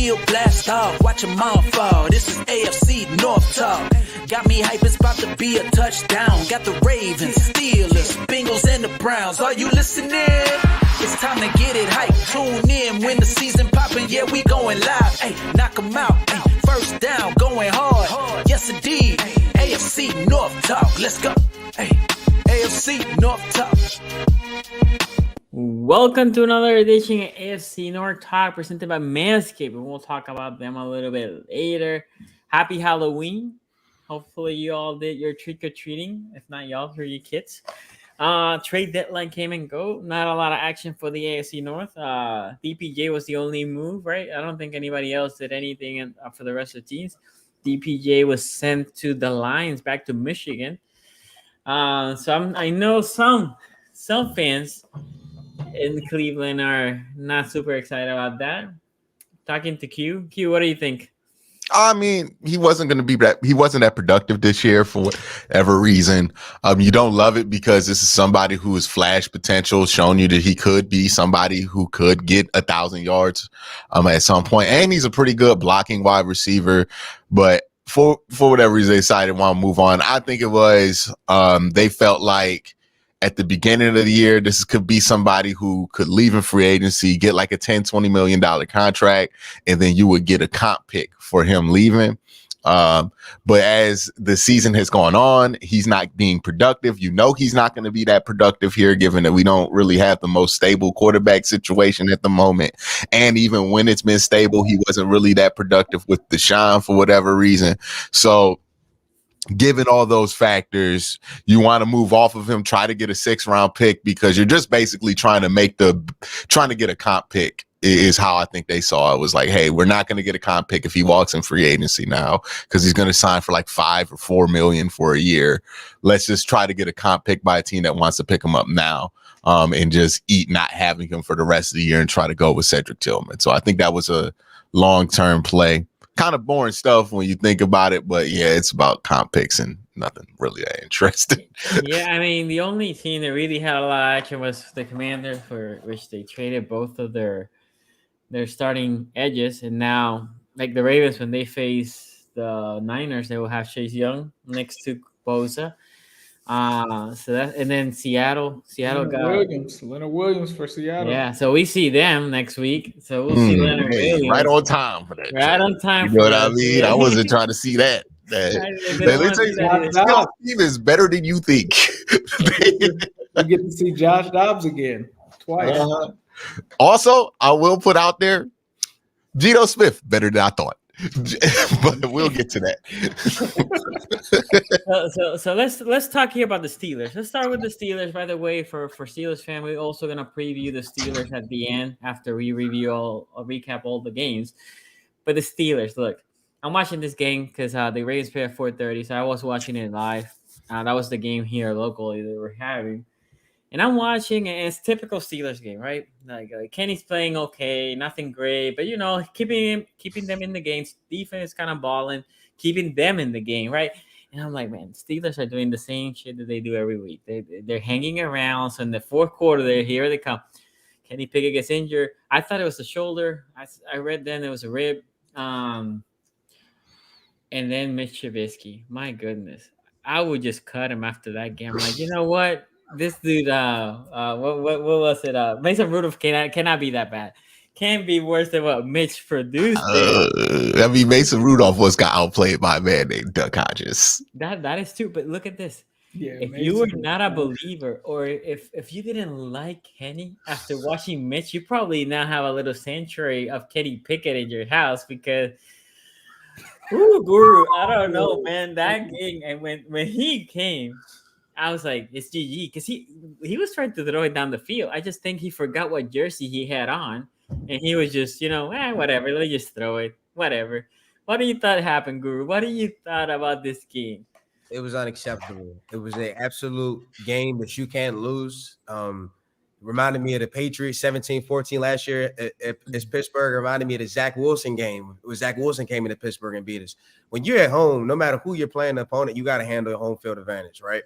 field, blast off, watch them all fall. This is AFC North talk. Got me hype, it's about to be a touchdown. Got the Ravens, Steelers, Bengals, and the Browns. Are you listening? It's time to get it hype. Tune in when the season poppin'. Yeah, we going live. Hey, knock them out. Ay, first down, going hard. Yes, indeed. AFC North talk. Let's go. Hey, AFC North talk. Welcome to another edition of AFC North Talk presented by Manscaped, and we'll talk about them a little bit later. Happy Halloween. Hopefully you all did your trick-or-treating. If not, y'all, for your kids. Trade deadline came and go. Not a lot of action for the AFC North. DPJ was the only move, right? I don't think anybody else did anything for the rest of the teams. DPJ was sent to the Lions, back to Michigan. I know some fans in Cleveland are not super excited about that. Talking to Q, what do you think? I mean, he wasn't that productive this year for whatever reason. You don't love it because this is somebody who is flash potential, showing you that he could be somebody who could get 1,000 yards at some point. And he's a pretty good blocking wide receiver, but for whatever reason, they decided to want to move on. I think it was they felt like at the beginning of the year, this could be somebody who could leave in free agency, get like a $10-20 million contract, and then you would get a comp pick for him leaving. But as the season has gone on, he's not being productive. You know he's not going to be that productive here, given that we don't really have the most stable quarterback situation at the moment. And even when it's been stable, he wasn't really that productive with Deshaun for whatever reason. So given all those factors, you want to move off of him, try to get a 6th-round pick because you're just basically trying to get a comp pick is how I think they saw it. It was like, hey, we're not going to get a comp pick if he walks in free agency now because he's going to sign for like $5 or $4 million for a year. Let's just try to get a comp pick by a team that wants to pick him up now and just eat not having him for the rest of the year and try to go with Cedric Tillman. So I think that was a long-term play. Kind of boring stuff when you think about it, but yeah, it's about comp picks and nothing really that interesting. Yeah, I mean, the only team that really had a lot of action was the Commanders, for which they traded both of their starting edges, and now, like the Ravens, when they face the Niners, they will have Chase Young next to Bosa. And then Seattle Leonard Williams for Seattle. Yeah, so we see them next week. So we'll see Leonard Williams. Right on time for that. Right on time. You know what I mean? I wasn't trying to see that. That team is better than you think. You get to see Josh Dobbs again twice. Also, I will put out there, Geno Smith better than I thought. But we'll get to that. So let's talk here about the Steelers. Let's start with the Steelers. By the way, for Steelers fan, we're also gonna preview the Steelers at the end after we recap all the games. But the Steelers, look, I'm watching this game because the Ravens play at 4:30, so I was watching it live. That was the game here locally they were having. And I'm watching, and it's typical Steelers game, right? Like Kenny's playing okay, nothing great, but keeping them in the game. Defense kind of balling, keeping them in the game, right? And I'm like, man, Steelers are doing the same shit that they do every week. They're hanging around. So in the fourth quarter, here they come. Kenny Pickett gets injured. I thought it was the shoulder. I read then it was a rib. And then Mitch Trubisky. My goodness, I would just cut him after that game. I'm like, you know what? This dude, what was it? Mason Rudolph cannot be that bad. Can't be worse than what Mitch produced. Mason Rudolph got outplayed by a man named Doug Hodges. That is true. But look at this. Yeah, if you were not a believer, or if you didn't like Kenny after watching Mitch, you probably now have a little sanctuary of Kenny Pickett in your house because. Ooh, Guru, I don't know, man. That game, and when he came, I was like, it's GG, because he was trying to throw it down the field. I just think he forgot what jersey he had on, and he was just, whatever, let me just throw it, whatever. What do you thought happened, Guru? What do you thought about this game? It was unacceptable. It was an absolute game that you can't lose. Reminded me of the Patriots 17-14 last year at Pittsburgh. Reminded me of the Zach Wilson game. It was Zach Wilson came into Pittsburgh and beat us. When you're at home, no matter who you're playing the opponent, you got to handle your home field advantage, right?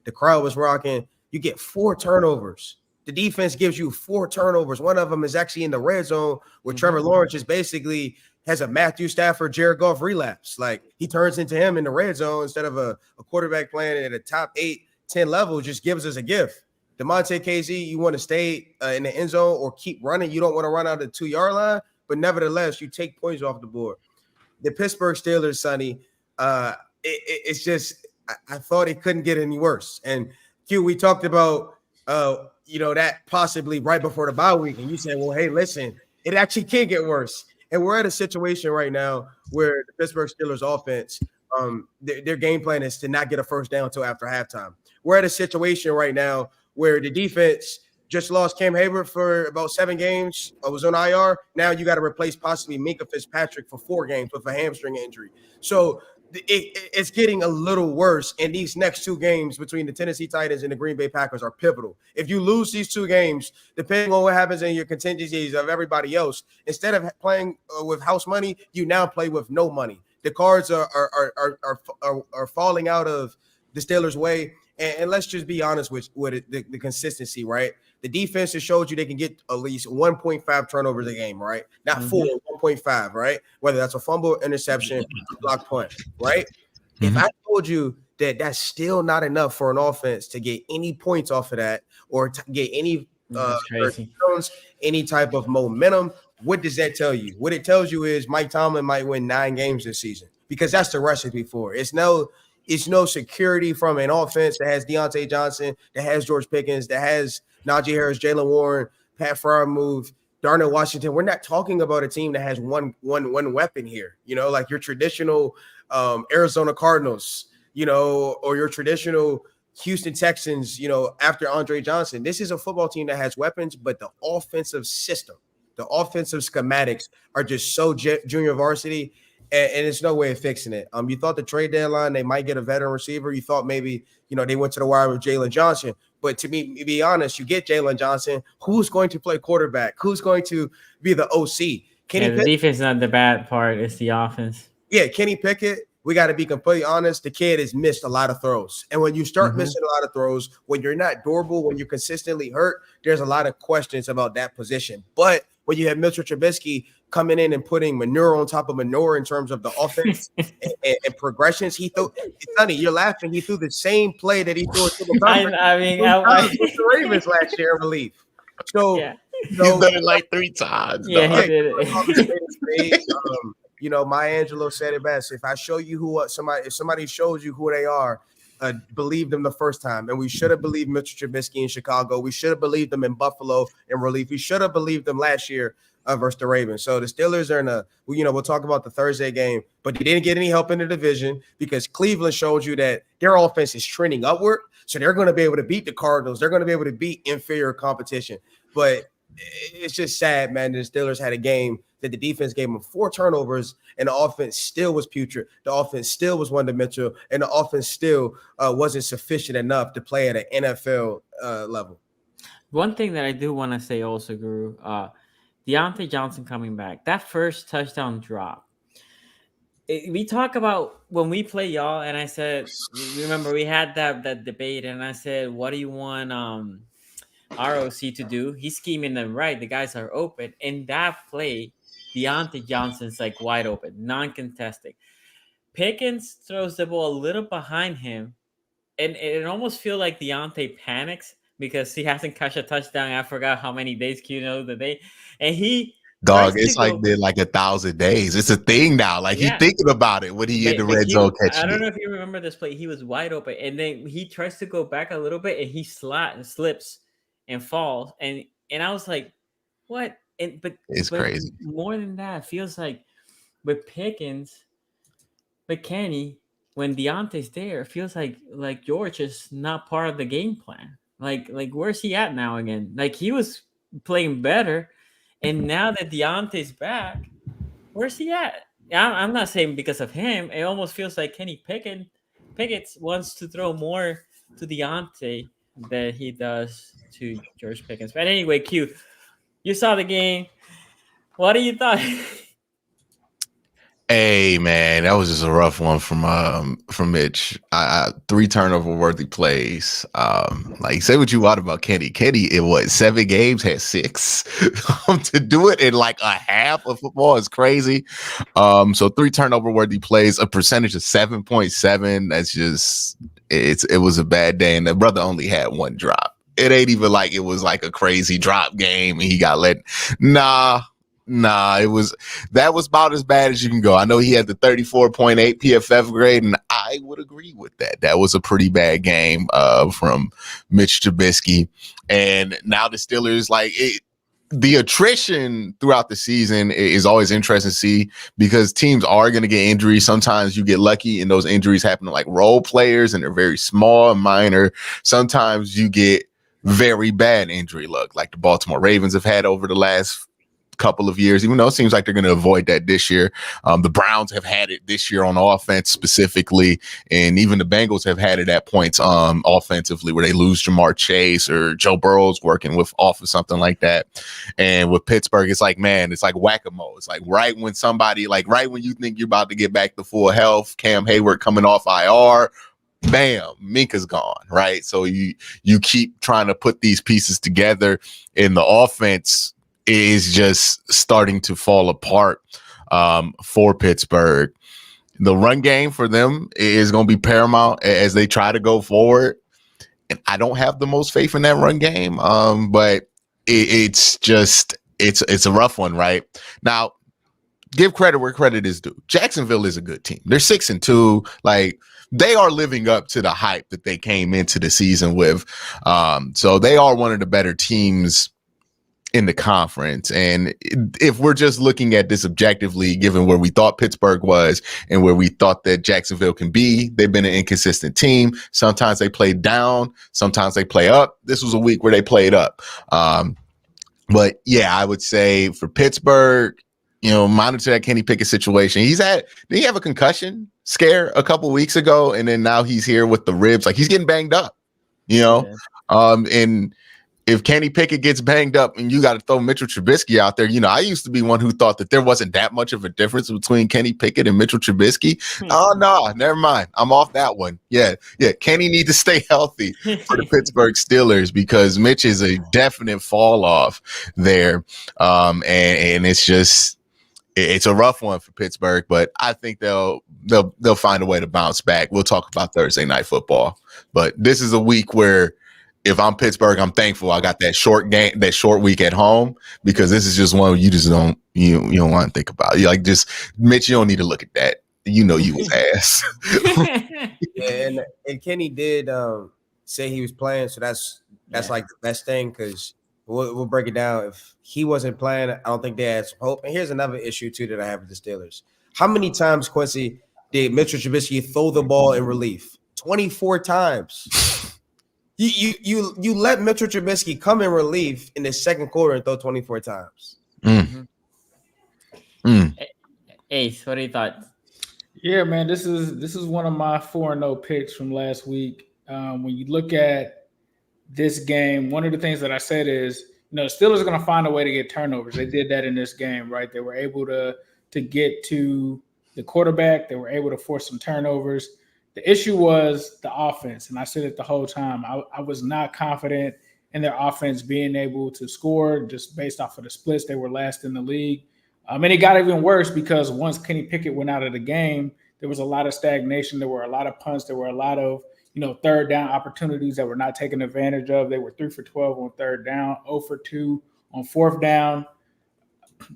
The crowd was rocking. You get 4 turnovers The defense gives you 4 turnovers. One of them is actually in the red zone where Trevor Lawrence is basically has a Matthew Stafford, Jared Goff relapse. Like he turns into him in the red zone instead of a quarterback playing at a top 8, 10 level, just gives us a gift. DeMonte KZ, you want to stay in the end zone or keep running. You don't want to run out of the 2-yard line, but nevertheless, you take points off the board. The Pittsburgh Steelers, Sonny, it's just I thought it couldn't get any worse. And Q, we talked about that possibly right before the bye week, and you said, well, hey, listen, it actually can get worse. And we're at a situation right now where the Pittsburgh Steelers offense, their game plan is to not get a first down until after halftime. We're at a situation right now where the defense just lost Cam Hayward for about 7 games. Was on IR. Now you got to replace possibly Minka Fitzpatrick for 4 games with a hamstring injury. So it's getting a little worse. And these next 2 games between the Tennessee Titans and the Green Bay Packers are pivotal. If you lose these 2 games, depending on what happens in your contingencies of everybody else, instead of playing with house money, you now play with no money. The cards are falling out of the Steelers' way. And let's just be honest with the consistency, right? The defense has showed you they can get at least 1.5 turnovers a game, right? Not 4, 1.5, right? Whether that's a fumble, interception, a block punt, right? If I told you that that's still not enough for an offense to get any points off of that or to get any any type of momentum, what does that tell you? What it tells you is Mike Tomlin might win 9 games this season because that's the recipe for it. It's no security from an offense that has Deontay Johnson, that has George Pickens, that has Najee Harris, Jalen Warren, Pat Freiermuth, Darnell Washington. We're not talking about a team that has one weapon here, like your traditional Arizona Cardinals, or your traditional Houston Texans, after Andre Johnson. This is a football team that has weapons, but the offensive system, the offensive schematics are just so junior varsity. And it's no way of fixing it. You thought the trade deadline, they might get a veteran receiver. You thought maybe, they went to the wire with Jalen Johnson. But to be honest, you get Jalen Johnson. Who's going to play quarterback? Who's going to be the OC? The defense is not the bad part. It's the offense. Yeah, Kenny Pickett, we got to be completely honest. The kid has missed a lot of throws. And when you start missing a lot of throws, when you're not durable, when you're consistently hurt, there's a lot of questions about that position. But when you have Mitchell Trubisky coming in and putting manure on top of manure in terms of the offense and progressions, Sonny, you're laughing. He threw the same play that he threw to the the Ravens last year in relief. So he's done it like 3 times. Yeah, he did it. Maya Angelou said it best. If I show you if somebody shows you who they are, believe them the first time. And we should have believed Mitchell Trubisky in Chicago. We should have believed them in Buffalo in relief. We should have believed them last year versus the Ravens. So the Steelers are we'll talk about the Thursday game, but they didn't get any help in the division because Cleveland showed you that their offense is trending upward. So they're going to be able to beat the Cardinals. They're going to be able to beat inferior competition. But it's just sad, man. The Steelers had a game that the defense gave them 4 turnovers and the offense still was putrid. The offense still was one-dimensional, and the offense still wasn't sufficient enough to play at an NFL level. One thing that I do want to say also, Guru, Deontay Johnson coming back, that first touchdown drop. We talk about when we play y'all, and I said, remember we had that debate, and I said, what do you want ROC to do? He's scheming them right. The guys are open. In that play, Deontay Johnson's like wide open, non-contested. Pickens throws the ball a little behind him, and it almost feels like Deontay panics because he hasn't catch a touchdown. I forgot how many days the day, and he it's like been like 1,000 days. It's a thing now. Like he's thinking about it when he in the red zone catching. I don't know if you remember this play. He was wide open, and then he tries to go back a little bit, and he slips and falls, and I was like, what? But crazy. More than that, it feels like with Pickens, with Kenny, when Deontay's there, it feels like George is not part of the game plan. Like where's he at now again? Like he was playing better, and now that Deontay's back, where's he at? I'm not saying because of him. It almost feels like Kenny Pickett wants to throw more to Deontay than he does to George Pickens. But anyway, Q, you saw the game. What do you thought? Hey man, that was just a rough one from Mitch. 3 turnover worthy plays. Like say what you want about Kenny. Kenny, in what 7 games had 6. To do it in like a half of football is crazy. So 3 turnover worthy plays, a percentage of 7.7. That's just it was a bad day, and the brother only had 1 drop. It ain't even like it was like a crazy drop game and he got let. Nah, that was about as bad as you can go. I know he had the 34.8 PFF grade, and I would agree with that. That was a pretty bad game from Mitch Trubisky. And now the Steelers, the attrition throughout the season is always interesting to see because teams are going to get injuries. Sometimes you get lucky and those injuries happen to like role players and they're very small and minor. Sometimes you get very bad injury luck like the Baltimore Ravens have had over the last couple of years, even though it seems like they're going to avoid that this year. The Browns have had it this year on offense specifically, and even the Bengals have had it at points offensively where they lose Jamar Chase or Joe Burrow's working with off of something like that. And with Pittsburgh, it's like, man, it's like whack-a-mole. It's like right when you think you're about to get back to full health, Cam Hayward coming off IR, bam, Minka's gone, right? So you keep trying to put these pieces together, and the offense is just starting to fall apart for Pittsburgh. The run game for them is going to be paramount as they try to go forward. And I don't have the most faith in that run game, but it's a rough one right now. Give credit where credit is due. Jacksonville is a good team. They're 6-2. Like they are living up to the hype that they came into the season with. So they are one of the better teams in the conference. And if we're just looking at this objectively, given where we thought Pittsburgh was and where we thought that Jacksonville can be, they've been an inconsistent team. Sometimes they play down, sometimes they play up. This was a week where they played up. But yeah, I would say for Pittsburgh, monitor that Kenny Pickett situation. Did he have a concussion scare a couple weeks ago? And then now he's here with the ribs. Like he's getting banged up, Yeah. And if Kenny Pickett gets banged up and you got to throw Mitchell Trubisky out there, I used to be one who thought that there wasn't that much of a difference between Kenny Pickett and Mitchell Trubisky. Oh, no, never mind. I'm off that one. Yeah. Kenny needs to stay healthy for the Pittsburgh Steelers because Mitch is a definite fall off there. And it's just, it's a rough one for Pittsburgh, but I think they'll find a way to bounce back. We'll talk about Thursday Night Football, but this is a week where if I'm Pittsburgh, I'm thankful I got that short week at home because this is just one you just don't want to think about. You like just Mitch, you don't need to look at that. You was ass. Yeah, and Kenny did say he was playing, so that's like the best thing because we'll break it down. If he wasn't playing, I don't think they had some hope. And here's another issue too that I have with the Steelers. How many times, Quincy, did Mitchell Trubisky throw the ball in relief? 24 times. You let Mitchell Trubisky come in relief in the second quarter and throw 24 times. Ace, what do you thought? Yeah, man, this is one of my 4-0 picks from last week. When you look at this game, one of the things that I said is, the Steelers are going to find a way to get turnovers. They did that in this game, right? They were able to get to the quarterback. They were able to force some turnovers. The issue was the offense, and I said it the whole time. I was not confident in their offense being able to score just based off of the splits. They were last in the league. And it got even worse because once Kenny Pickett went out of the game, there was a lot of stagnation. There were a lot of punts. There were a lot of, third down opportunities that were not taken advantage of. They were 3 for 12 on third down, 0 for 2 on fourth down.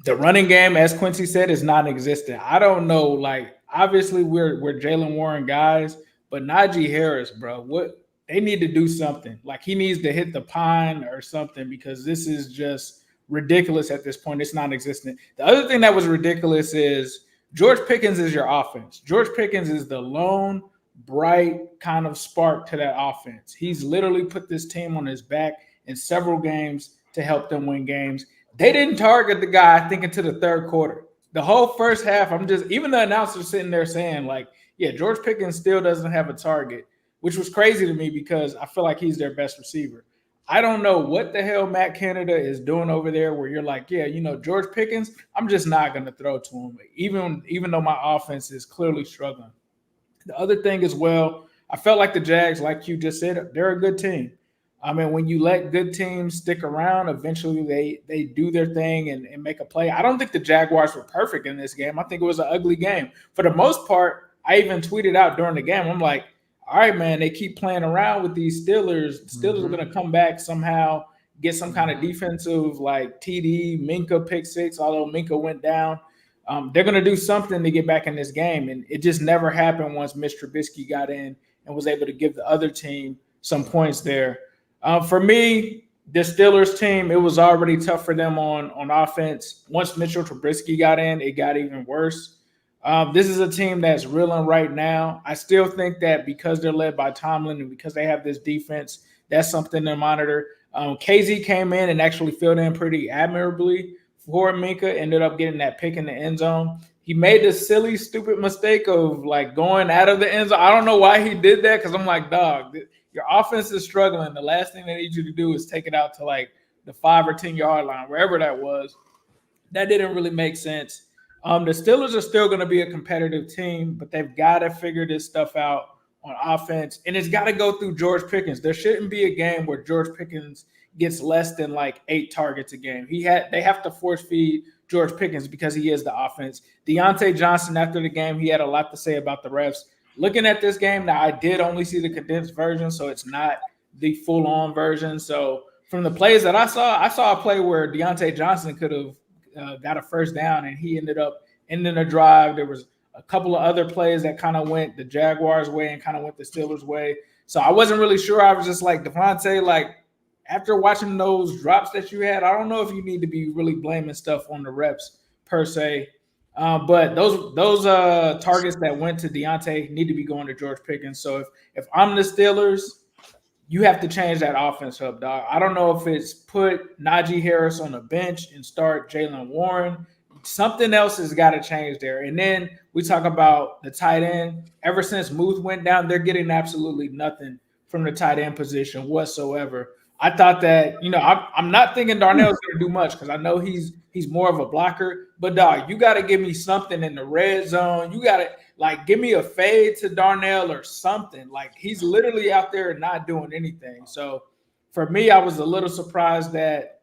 The running game, as Quincy said, is non-existent. I don't know, obviously we're Jaylen Warren guys, but Najee Harris, bro, what they need to do something. He needs to hit the pine or something because this is just ridiculous at this point. It's non-existent. The other thing that was ridiculous is George Pickens is your offense. George Pickens is the lone bright kind of spark to that offense. He's literally put this team on his back in several games to help them win games. They didn't target the guy, I think, until the third quarter. The whole first half, even the announcer sitting there saying, George Pickens still doesn't have a target, which was crazy to me because I feel like he's their best receiver. I don't know what the hell Matt Canada is doing over there where you're like, yeah, George Pickens, I'm just not going to throw to him, even though my offense is clearly struggling. The other thing as well, I felt like the Jags, like you just said, they're a good team. I mean, when you let good teams stick around, eventually they do their thing and make a play. I don't think the Jaguars were perfect in this game. I think it was an ugly game. For the most part, I even tweeted out during the game, I'm like, all right, man, they keep playing around with these Steelers. The Steelers are going to come back somehow, get some kind of defensive like TD, Minka pick six, although Minka went down. They're going to do something to get back in this game. And it just never happened once Mr. Trubisky got in and was able to give the other team some points there. For me, the Steelers team, it was already tough for them on offense. Once Mitchell Trubisky got in, it got even worse. This is a team that's reeling right now. I still think that because they're led by Tomlin and because they have this defense, that's something to monitor. KZ came in and actually filled in pretty admirably for Minka, ended up getting that pick in the end zone. He made this silly, stupid mistake of like going out of the end zone. I don't know why he did that because I'm like, dog, your offense is struggling. The last thing they need you to do is take it out to like the 5 or 10 yard line, wherever that was. That didn't really make sense. The Steelers are still going to be a competitive team, but they've got to figure this stuff out on offense, and it's got to go through George Pickens. There shouldn't be a game where George Pickens gets less than like 8 targets a game. They have to force feed George Pickens because he is the offense. Deontay Johnson, after the game, he had a lot to say about the refs. Looking at this game, now I did only see the condensed version, so it's not the full-on version. So from the plays that I saw a play where Deontay Johnson could have got a first down, and he ended up ending a drive. There was a couple of other plays that kind of went the Jaguars' way and kind of went the Steelers' way. So I wasn't really sure. I was just like, Devontae, like, after watching those drops that you had, I don't know if you need to be really blaming stuff on the reps per se. But those targets that went to Deontay need to be going to George Pickens. So if I'm the Steelers, you have to change that offense up, dog. I don't know if it's put Najee Harris on the bench and start Jaylen Warren. Something else has got to change there. And then we talk about the tight end. Ever since Muth went down, they're getting absolutely nothing from the tight end position whatsoever. I thought that, I'm not thinking Darnell's going to do much because I know he's more of a blocker. But, dog, you got to give me something in the red zone. You got to, like, give me a fade to Darnell or something. Like, he's literally out there not doing anything. So, for me, I was a little surprised that,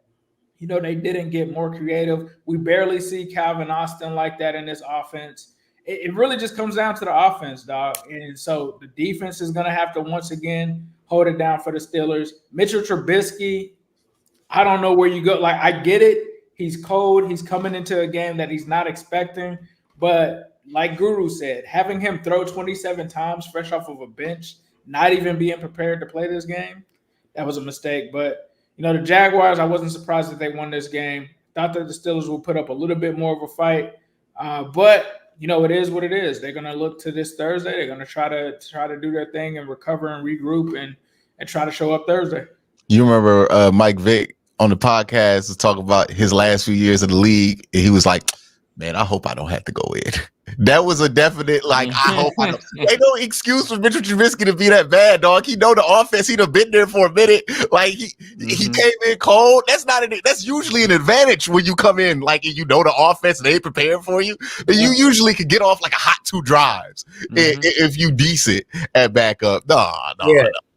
they didn't get more creative. We barely see Calvin Austin like that in this offense. It really just comes down to the offense, dog. And so the defense is going to have to once again hold it down for the Steelers. Mitchell Trubisky, I don't know where you go. Like, I get it. He's cold. He's coming into a game that he's not expecting. But like Guru said, having him throw 27 times fresh off of a bench, not even being prepared to play this game, that was a mistake. But, the Jaguars, I wasn't surprised that they won this game. Thought that the Steelers will put up a little bit more of a fight. But it is what it is. They're going to look to this Thursday. They're going to try to do their thing and recover and regroup and try to show up Thursday. You remember Mike Vick on the podcast was talking about his last few years in the league, and he was like, man, I hope I don't have to go in. That was a definite, like, I hope I don't. Ain't no excuse for Mitchell Trubisky to be that bad, dog. He know the offense. He'd have been there for a minute. Like, he came in cold. That's usually an advantage when you come in, like, and the offense and they prepared for you. And you usually could get off like a hot 2 drives if you decent at backup. No.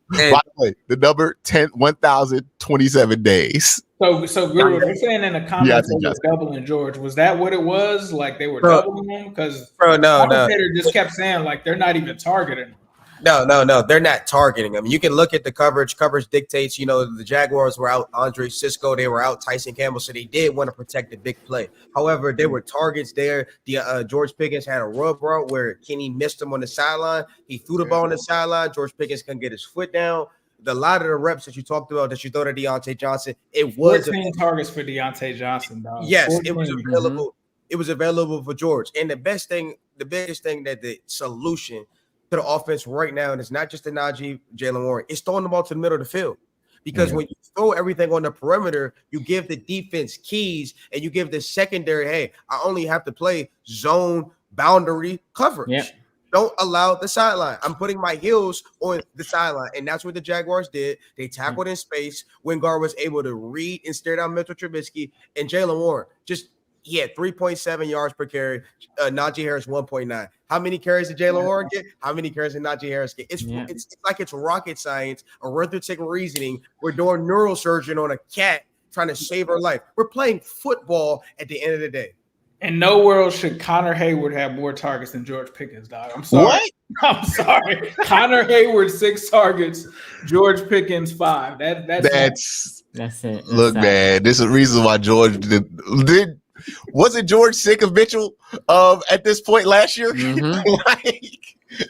By the way, the number 1,027 days. So Guru, they're saying in the comments they were doubling George. Was that what it was? Like they were doubling him? Because commentator just kept saying like they're not even targeting him. No, they're not targeting him. You can look at the coverage. Coverage dictates, the Jaguars were out Andre Sisco, they were out Tyson Campbell, so they did want to protect the big play. However, there were targets there. The George Pickens had a rub route where Kenny missed him on the sideline. He threw the ball on the sideline. George Pickens couldn't get his foot down. A lot of the reps that you talked about that you throw to Deontay Johnson, it was 14 targets for Deontay Johnson, dog. Yes, 14. It was available. It was available for George. And the biggest thing that the solution to the offense right now, and it's not just the Najee, Jaylen Warren, it's throwing the ball to the middle of the field. Because when you throw everything on the perimeter, you give the defense keys and you give the secondary, hey, I only have to play zone boundary coverage. Don't allow the sideline. I'm putting my heels on the sideline, and that's what the Jaguars did. They tackled in space. Wingard was able to read and stare down Mitchell Trubisky, and Jalen Warren he had 3.7 yards per carry. Najee Harris 1.9. How many carries did Jalen Warren get? How many carries did Najee Harris get? It's like it's rocket science, arithmetic reasoning. We're doing neurosurgeon on a cat trying to save her life. We're playing football at the end of the day. In no world should Connor Hayward have more targets than George Pickens, dog. I'm sorry. What? I'm sorry. Connor Hayward 6 targets, George Pickens 5. That's it. Look, man, this is the reason why George did. Wasn't George sick of Mitchell at this point last year?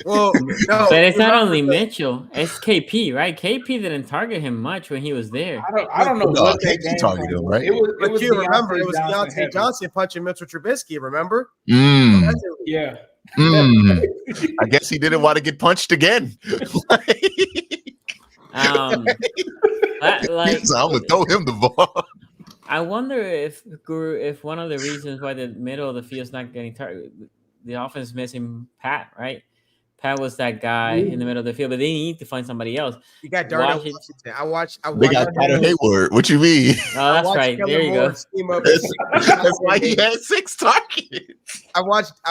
Well, no, but it's not only Mitchell, it's KP, right? KP didn't target him much when he was there. I don't know what KP targeted him, right? It was Deontay Johnson punching Mitchell Trubisky, remember? Yeah. I guess he didn't want to get punched again. I'm gonna throw him the ball. I wonder if one of the reasons why the middle of the field is not getting targeted, the offense is missing Pat, right? Pat was that guy in the middle of the field, but they need to find somebody else. You got Darnell Washington. I watched they got Connor Hayward. What you mean? Oh, that's right. There you go. That's why he had 6 targets. I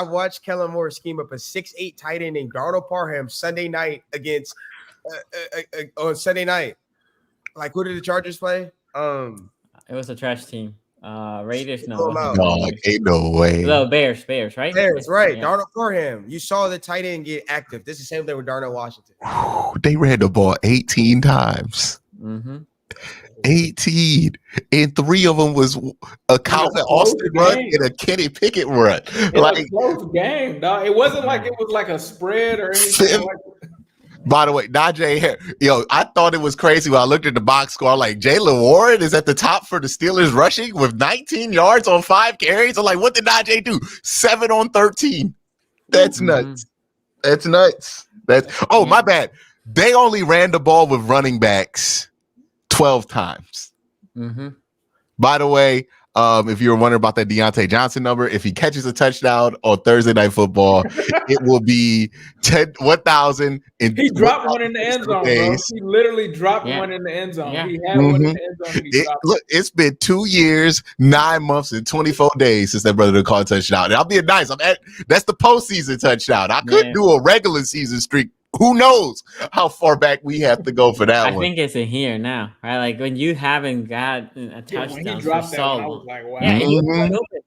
watched Kellen Moore scheme up a 6'8" tight end named Darnell Parham Sunday night against on Sunday night. Like, who did the Chargers play? It was a trash team. Raiders, no. Ain't no way. No, Bears, right? Bears, right. Yeah. Darnell Parham. You saw the tight end get active. This is the same thing with Darnell Washington. They ran the ball 18 times. 18. And 3 of them was a Calvin Austin run and a Kenny Pickett run. It was a close game, dog. It wasn't like it was like a spread or anything like that. By the way, Najee Harris, I thought it was crazy when I looked at the box score. I'm like, Jalen Warren is at the top for the Steelers rushing with 19 yards on 5 carries. I'm like, what did Najee do? 7 on 13. That's nuts. That's nuts. My bad. They only ran the ball with running backs 12 times. By the way, if you were wondering about that Deontay Johnson number, if he catches a touchdown on Thursday Night Football, it will be 1,000. He dropped one in the end zone, bro. He literally dropped one in the end zone. Yeah. He had one in the end zone. Look, it's been 2 years, 9 months, and 24 days since that brother caught a touchdown. And I'm being nice. That's the postseason touchdown. I could do a regular season streak. Who knows how far back we have to go for that one? I think it's in here now, right? Like when you haven't got a touchdown for so long. I was like, wow.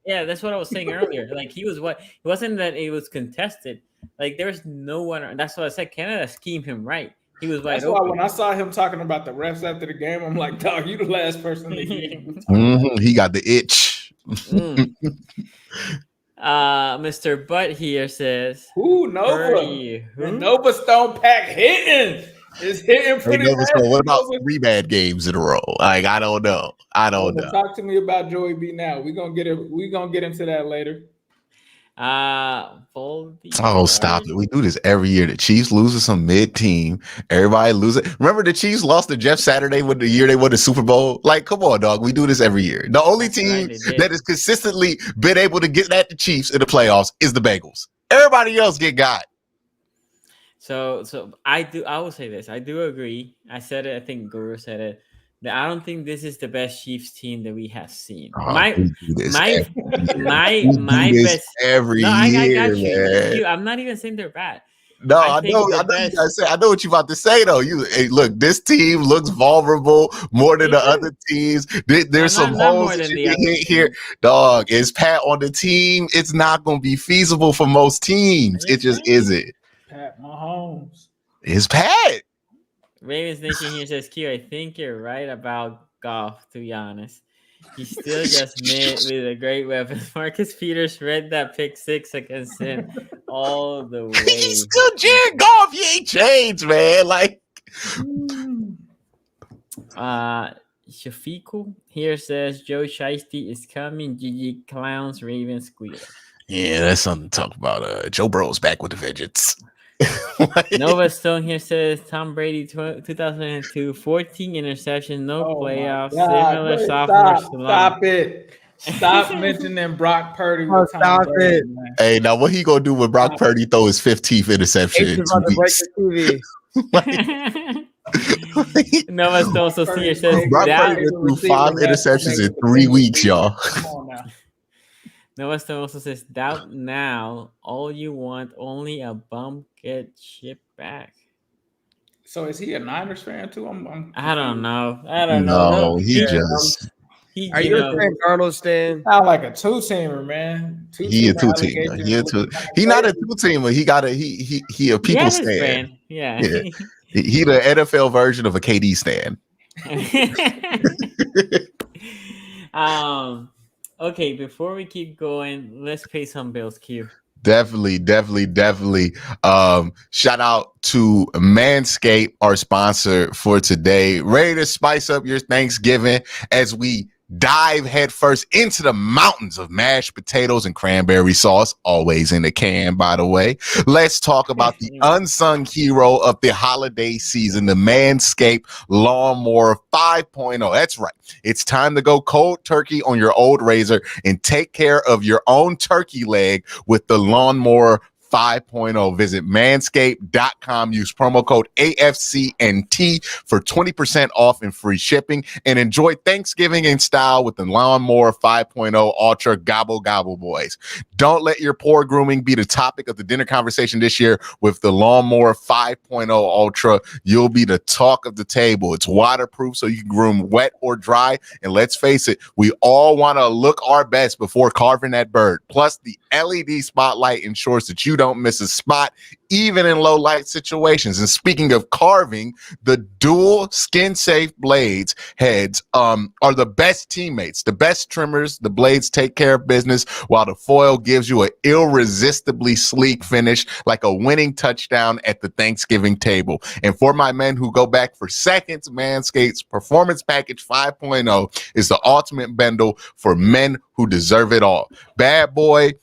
Yeah, that's what I was saying earlier. Like it wasn't that it was contested. Like there's no one. That's what I said. Canada schemed him right. He was wide open. Why when I saw him talking about the refs after the game, I'm like, dog, you the last person to hear him. He got the itch. Mr. Butt here says, Nova? Nova Stone Pack hitting. It's hitting pretty good. What about 3 bad games in a row? Like, I don't know. Talk to me about Joey B now. We're gonna get into that later. Stop it. We do this every year. The Chiefs loses some mid-team. Everybody loses. Remember the Chiefs lost to Jeff Saturday the year they won the Super Bowl? Like, come on, dog. We do this every year. The only team that has consistently been able to get at the Chiefs in the playoffs is the Bengals. Everybody else get got. So I will say this. I do agree. I said it. I think Guru said it. I don't think this is the best Chiefs team that we have seen. My best every year. I got you. I'm not even saying they're bad. No, I know what you're about to say though. Look, this team looks vulnerable more than the other teams. There's some holes that you can hit here. Dog, is Pat on the team? It's not going to be feasible for most teams. It just isn't. Pat Mahomes. It's Pat. Ravens Nation here says, Q, I think you're right about Goff, to be honest. He still just met with a great weapon. Marcus Peters read that pick 6 against him all the way. He's still Jared Goff. He ain't changed, man. Like, Shafiqul here says, Joe Shiesty is coming. GG Clowns, Ravens squeal. Yeah, that's something to talk about. Joe Burrow's back with the vengeance. Nova Stone here says Tom Brady 2002 14 interceptions, no playoffs, similar sophomore slump. Stop it. Stop mentioning Brock Purdy Oh, with Tom stop Brady, it. man. Hey, now what he gonna do when Brock Purdy throw his 15th interception Ace in is 2 about to break weeks? the TV. Nova Stone Seer says Brock doubt. Purdy threw 5 interceptions in 3 weeks, y'all. Come on now. Nova Stone also says doubt now. All you want, only a bum get shipped back. So is he a Niners fan too? I don't know. I don't know. No, he He, Are you you know, a Cardinals fan? sound like a two-teamer, man. he a two-teamer. He not a two-teamer. He a people yeah, stan. fan. Yeah. Yeah. He the NFL version of a KD stan. Okay, before we keep going, let's pay some bills, Q. Definitely. Shout out to Manscaped, our sponsor for today. Ready to spice up your Thanksgiving as we dive headfirst into the mountains of mashed potatoes and cranberry sauce, always in the can, by the way. Let's talk about the unsung hero of the holiday season, the Manscaped Lawnmower 5.0. That's right. It's time to go cold turkey on your old razor and take care of your own turkey leg with the Lawnmower 5.0. Visit manscaped.com. Use promo code AFCNT for 20% off and free shipping, and enjoy Thanksgiving in style with the Lawnmower 5.0 Ultra Gobble Gobble Boys. Don't let your poor grooming be the topic of the dinner conversation this year. With the Lawnmower 5.0 Ultra, you'll be the talk of the table. It's waterproof, so you can groom wet or dry. And let's face it, we all want to look our best before carving that bird. Plus, the LED spotlight ensures that you don't miss a spot, even in low light situations. And speaking of carving, the dual skin safe blades heads are the best teammates, the best trimmers. The blades take care of business, while the foil gives you an irresistibly sleek finish, like a winning touchdown at the Thanksgiving table. And for my men who go back for seconds, Manscaped's Performance Package 5.0 is the ultimate bundle for men who deserve it all. Bad boy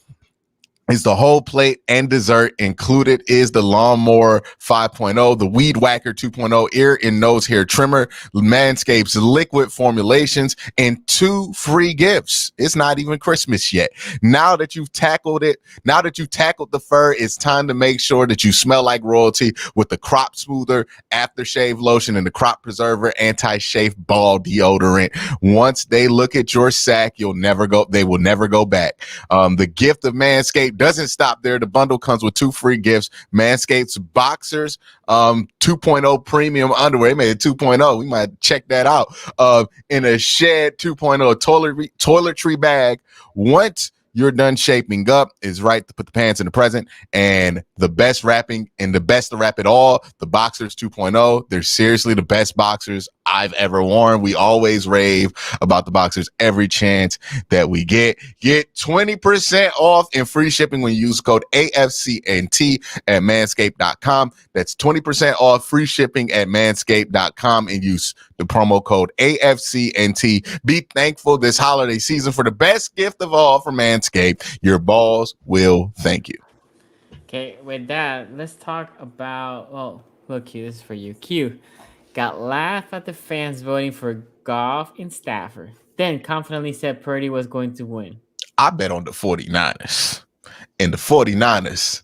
is the whole plate and dessert. Included is the Lawnmower 5.0, the Weed Whacker 2.0 ear and nose hair trimmer, Manscaped's liquid formulations, and 2 free gifts. It's not even Christmas yet. Now that you've tackled the fur, it's time to make sure that you smell like royalty with the Crop Smoother aftershave lotion and the Crop Preserver anti-chafe ball deodorant. Once they look at your sack, they will never go back. The gift of Manscaped doesn't stop there. The bundle comes with 2 free gifts: Manscaped's Boxers 2.0 premium underwear. They made it 2.0. We might check that out. In a Shed 2.0 toiletry bag. Once you're done shaping up, it's right to put the pants in the present. And the best wrapping and the best to wrap it all, the Boxers 2.0. They're seriously the best boxers I've ever worn. We always rave about the Boxers every chance that we get. Get 20% off and free shipping when you use code AFCNT at manscaped.com. That's 20% off, free shipping at manscaped.com, and use the promo code AFCNT. Be thankful this holiday season for the best gift of all from Manscaped. Your balls will thank you. Okay, with that, let's talk about. Well, look, Q, this is for you. Q got laughed at the fans voting for Goff and Stafford. Then confidently said Purdy was going to win. I bet on the 49ers. And the 49ers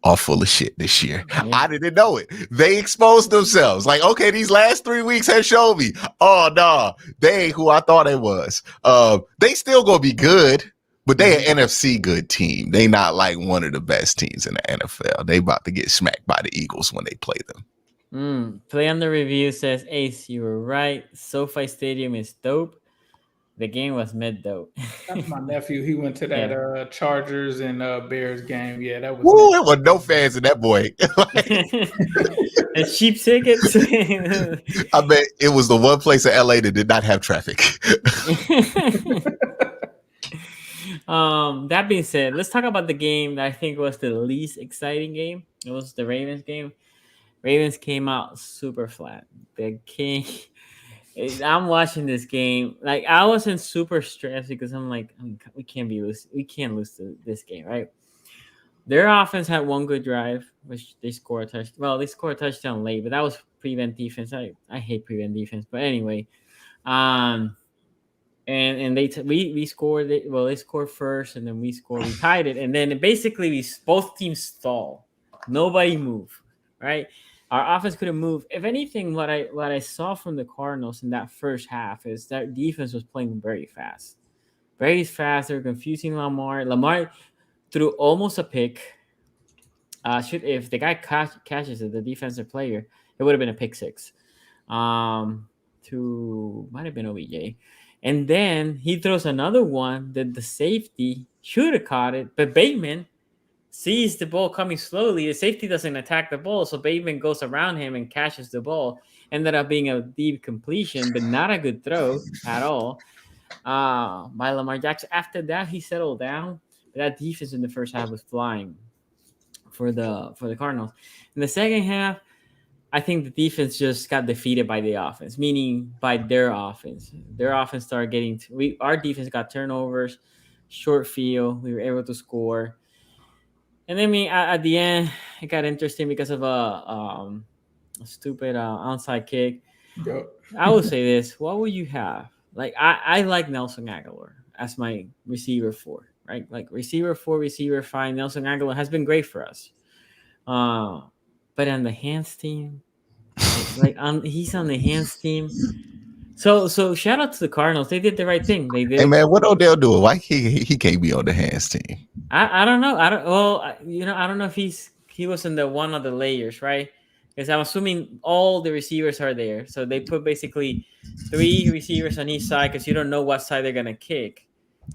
are full of shit this year. Yeah. I didn't know it. They exposed themselves. Like, okay, these last 3 weeks have shown me. Oh, no, they ain't who I thought it was. They still gonna be good, but they an NFC good team. They not like one of the best teams in the NFL. They about to get smacked by the Eagles when they play them. Play on the review says, Ace, you were right. SoFi Stadium is dope. The game was mid dope. That's my nephew. He went to that Chargers and Bears game. Yeah, that was. Ooh, there was no fans in that boy. And cheap tickets. I bet it was the one place in LA that did not have traffic. That being said, let's talk about the game that I think was the least exciting game. It was the Ravens game. Ravens came out super flat. I'm watching this game. Like, I wasn't super stressed because I'm like, we can't lose to this game, right? Their offense had one good drive, which they scored a touchdown. Well, they scored a touchdown late, but that was prevent defense. I hate prevent defense. But anyway, and we scored it. Well, they scored first, and then we scored. We tied it, and then basically both teams stall. Nobody moved, right? Our offense couldn't move. If anything, what I saw from the Cardinals in that first half is that defense was playing very fast. Very fast. They were confusing Lamar. Lamar threw almost a pick. If the guy catches it, the defensive player, it would have been a pick six. Might have been OBJ. And then he throws another one that the safety should have caught it, but Bateman sees the ball coming slowly. The safety doesn't attack the ball, so Bateman goes around him and catches the ball. Ended up being a deep completion, but not a good throw at all by Lamar Jackson. After that, he settled down. That defense in the first half was flying for the Cardinals. In the second half, I think the defense just got defeated by the offense, meaning by their offense. Their offense started getting our defense got turnovers, short field. We were able to score. And then at the end, it got interesting because of a stupid onside kick. Yep. I will say this: what would you have? Like I like Nelson Aguilar as my receiver 4, right? Like receiver 4, receiver 5. Nelson Aguilar has been great for us. But on the hands team, he's on the hands team. So shout out to the Cardinals. They did the right thing. They did. Hey man, what Odell doing? Why he can't be on the hands team? I don't know. I don't know if he was in the one of the layers, right? Because I'm assuming all the receivers are there. So they put basically 3 receivers on each side because you don't know what side they're gonna kick,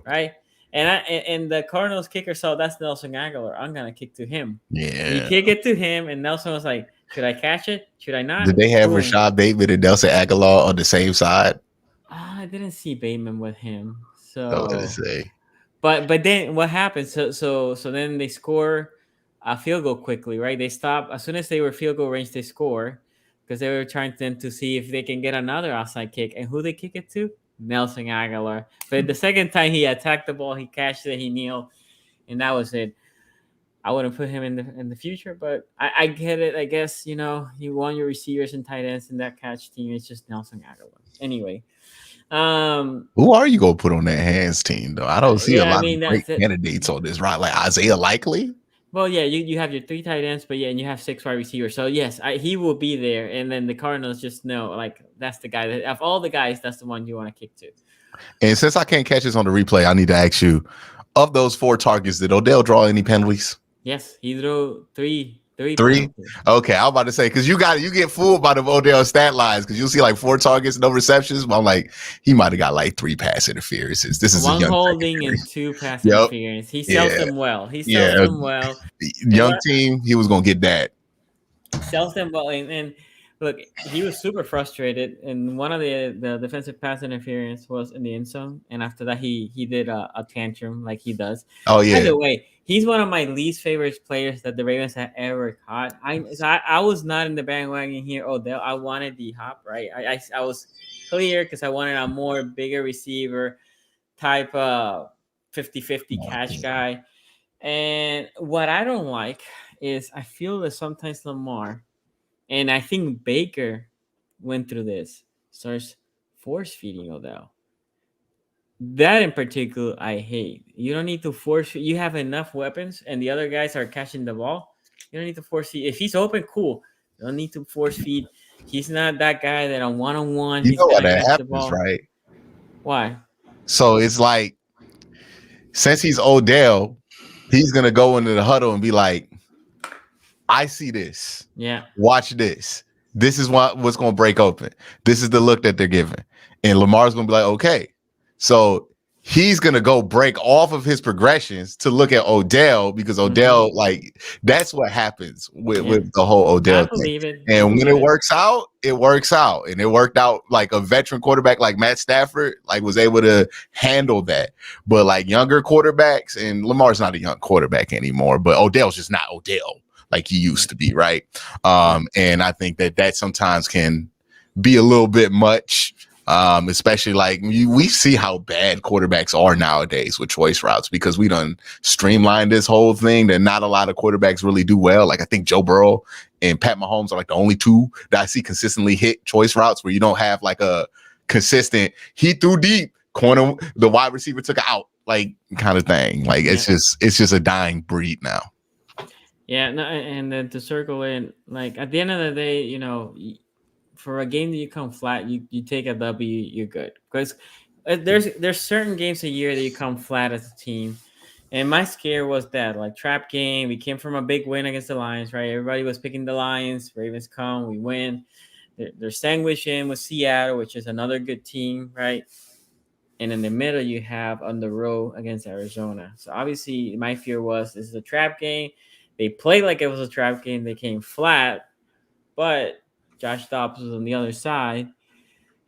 right? And the Cardinals kicker saw that's Nelson Aguilar. I'm gonna kick to him. Yeah. He kick it to him, and Nelson was like, "Should I catch it? Should I not?" Did they have Boom. Rashad Bateman and Nelson Aguilar on the same side? I didn't see Bateman with him. I was So, gonna say. but then what happened? So then they score a field goal quickly, right? They stop as soon as they were field goal range. They score because they were trying to see if they can get another outside kick. And who they kick it to? Nelson Aguilar. But the second time he attacked the ball, he catched it, he kneeled, and that was it. I wouldn't put him in the future, but I get it. I guess you want your receivers and tight ends in that catch team. It's just Nelson Aguilar. Anyway, who are you gonna put on that hands team though? I don't see a lot of great it. candidates on this, right? Like Isaiah Likely. Well, yeah, you have your 3 tight ends, but yeah, and you have 6 wide receivers. So yes, he will be there, and then the Cardinals just know like that's the guy that of all the guys, that's the one you want to kick to. And since I can't catch this on the replay, I need to ask you: of those 4 targets, did Odell draw any penalties? Yes, he drew 3. 3? Okay, I was about to say because you get fooled by the Odell stat lines because you'll see like 4 targets, no receptions. But I'm like, he might have got like 3 pass interferences. This is 1 a young holding and 2 pass interference. He sells them well. Them well. Young team, he was gonna get that. Sells them well, and look, he was super frustrated. And one of the defensive pass interference was in the end zone, and after that, he did a tantrum like he does. Oh yeah. By the way, he's one of my least favorite players that the Ravens have ever caught. I was not in the bandwagon here. Odell, I wanted D-Hop, right? I was clear because I wanted a more bigger receiver type 50-50 catch guy. And what I don't like is I feel that sometimes Lamar, and I think Baker went through this, starts force feeding Odell. That in particular, I hate. You don't need to force feed. You have enough weapons, and the other guys are catching the ball. You don't need to force feed. If he's open, cool. You don't need to force feed. He's not that guy that on one-on-one. You know why that happens, right? Why? So it's like, since he's Odell, he's gonna go into the huddle and be like, I see this. Yeah. Watch this. This is what's going to break open. This is the look that they're giving. And Lamar's going to be like, okay. So he's going to go break off of his progressions to look at Odell because Odell, like, that's what happens with the whole Odell I believe thing. it. And when it works out, it works out. And it worked out like a veteran quarterback like Matt Stafford, like, was able to handle that. But like younger quarterbacks, and Lamar's not a young quarterback anymore, but Odell's just not Odell like he used to be, right? And I think that sometimes can be a little bit much, especially like we see how bad quarterbacks are nowadays with choice routes because we done streamlined this whole thing that not a lot of quarterbacks really do well. Like I think Joe Burrow and Pat Mahomes are like the only 2 that I see consistently hit choice routes where you don't have like a consistent, he threw deep, corner, the wide receiver took it out, like kind of thing. Like it's just a dying breed now. Yeah, no, and then to circle in, like at the end of the day, you know, for a game that you come flat, you take a W, you're good. Because there's certain games a year that you come flat as a team. And my scare was that, like, trap game. We came from a big win against the Lions, right? Everybody was picking the Lions. Ravens come, we win. They're sandwiched in with Seattle, which is another good team, right? And in the middle, you have on the road against Arizona. So obviously, my fear was this is a trap game. They played like it was a trap game. They came flat, but Josh Dobbs was on the other side,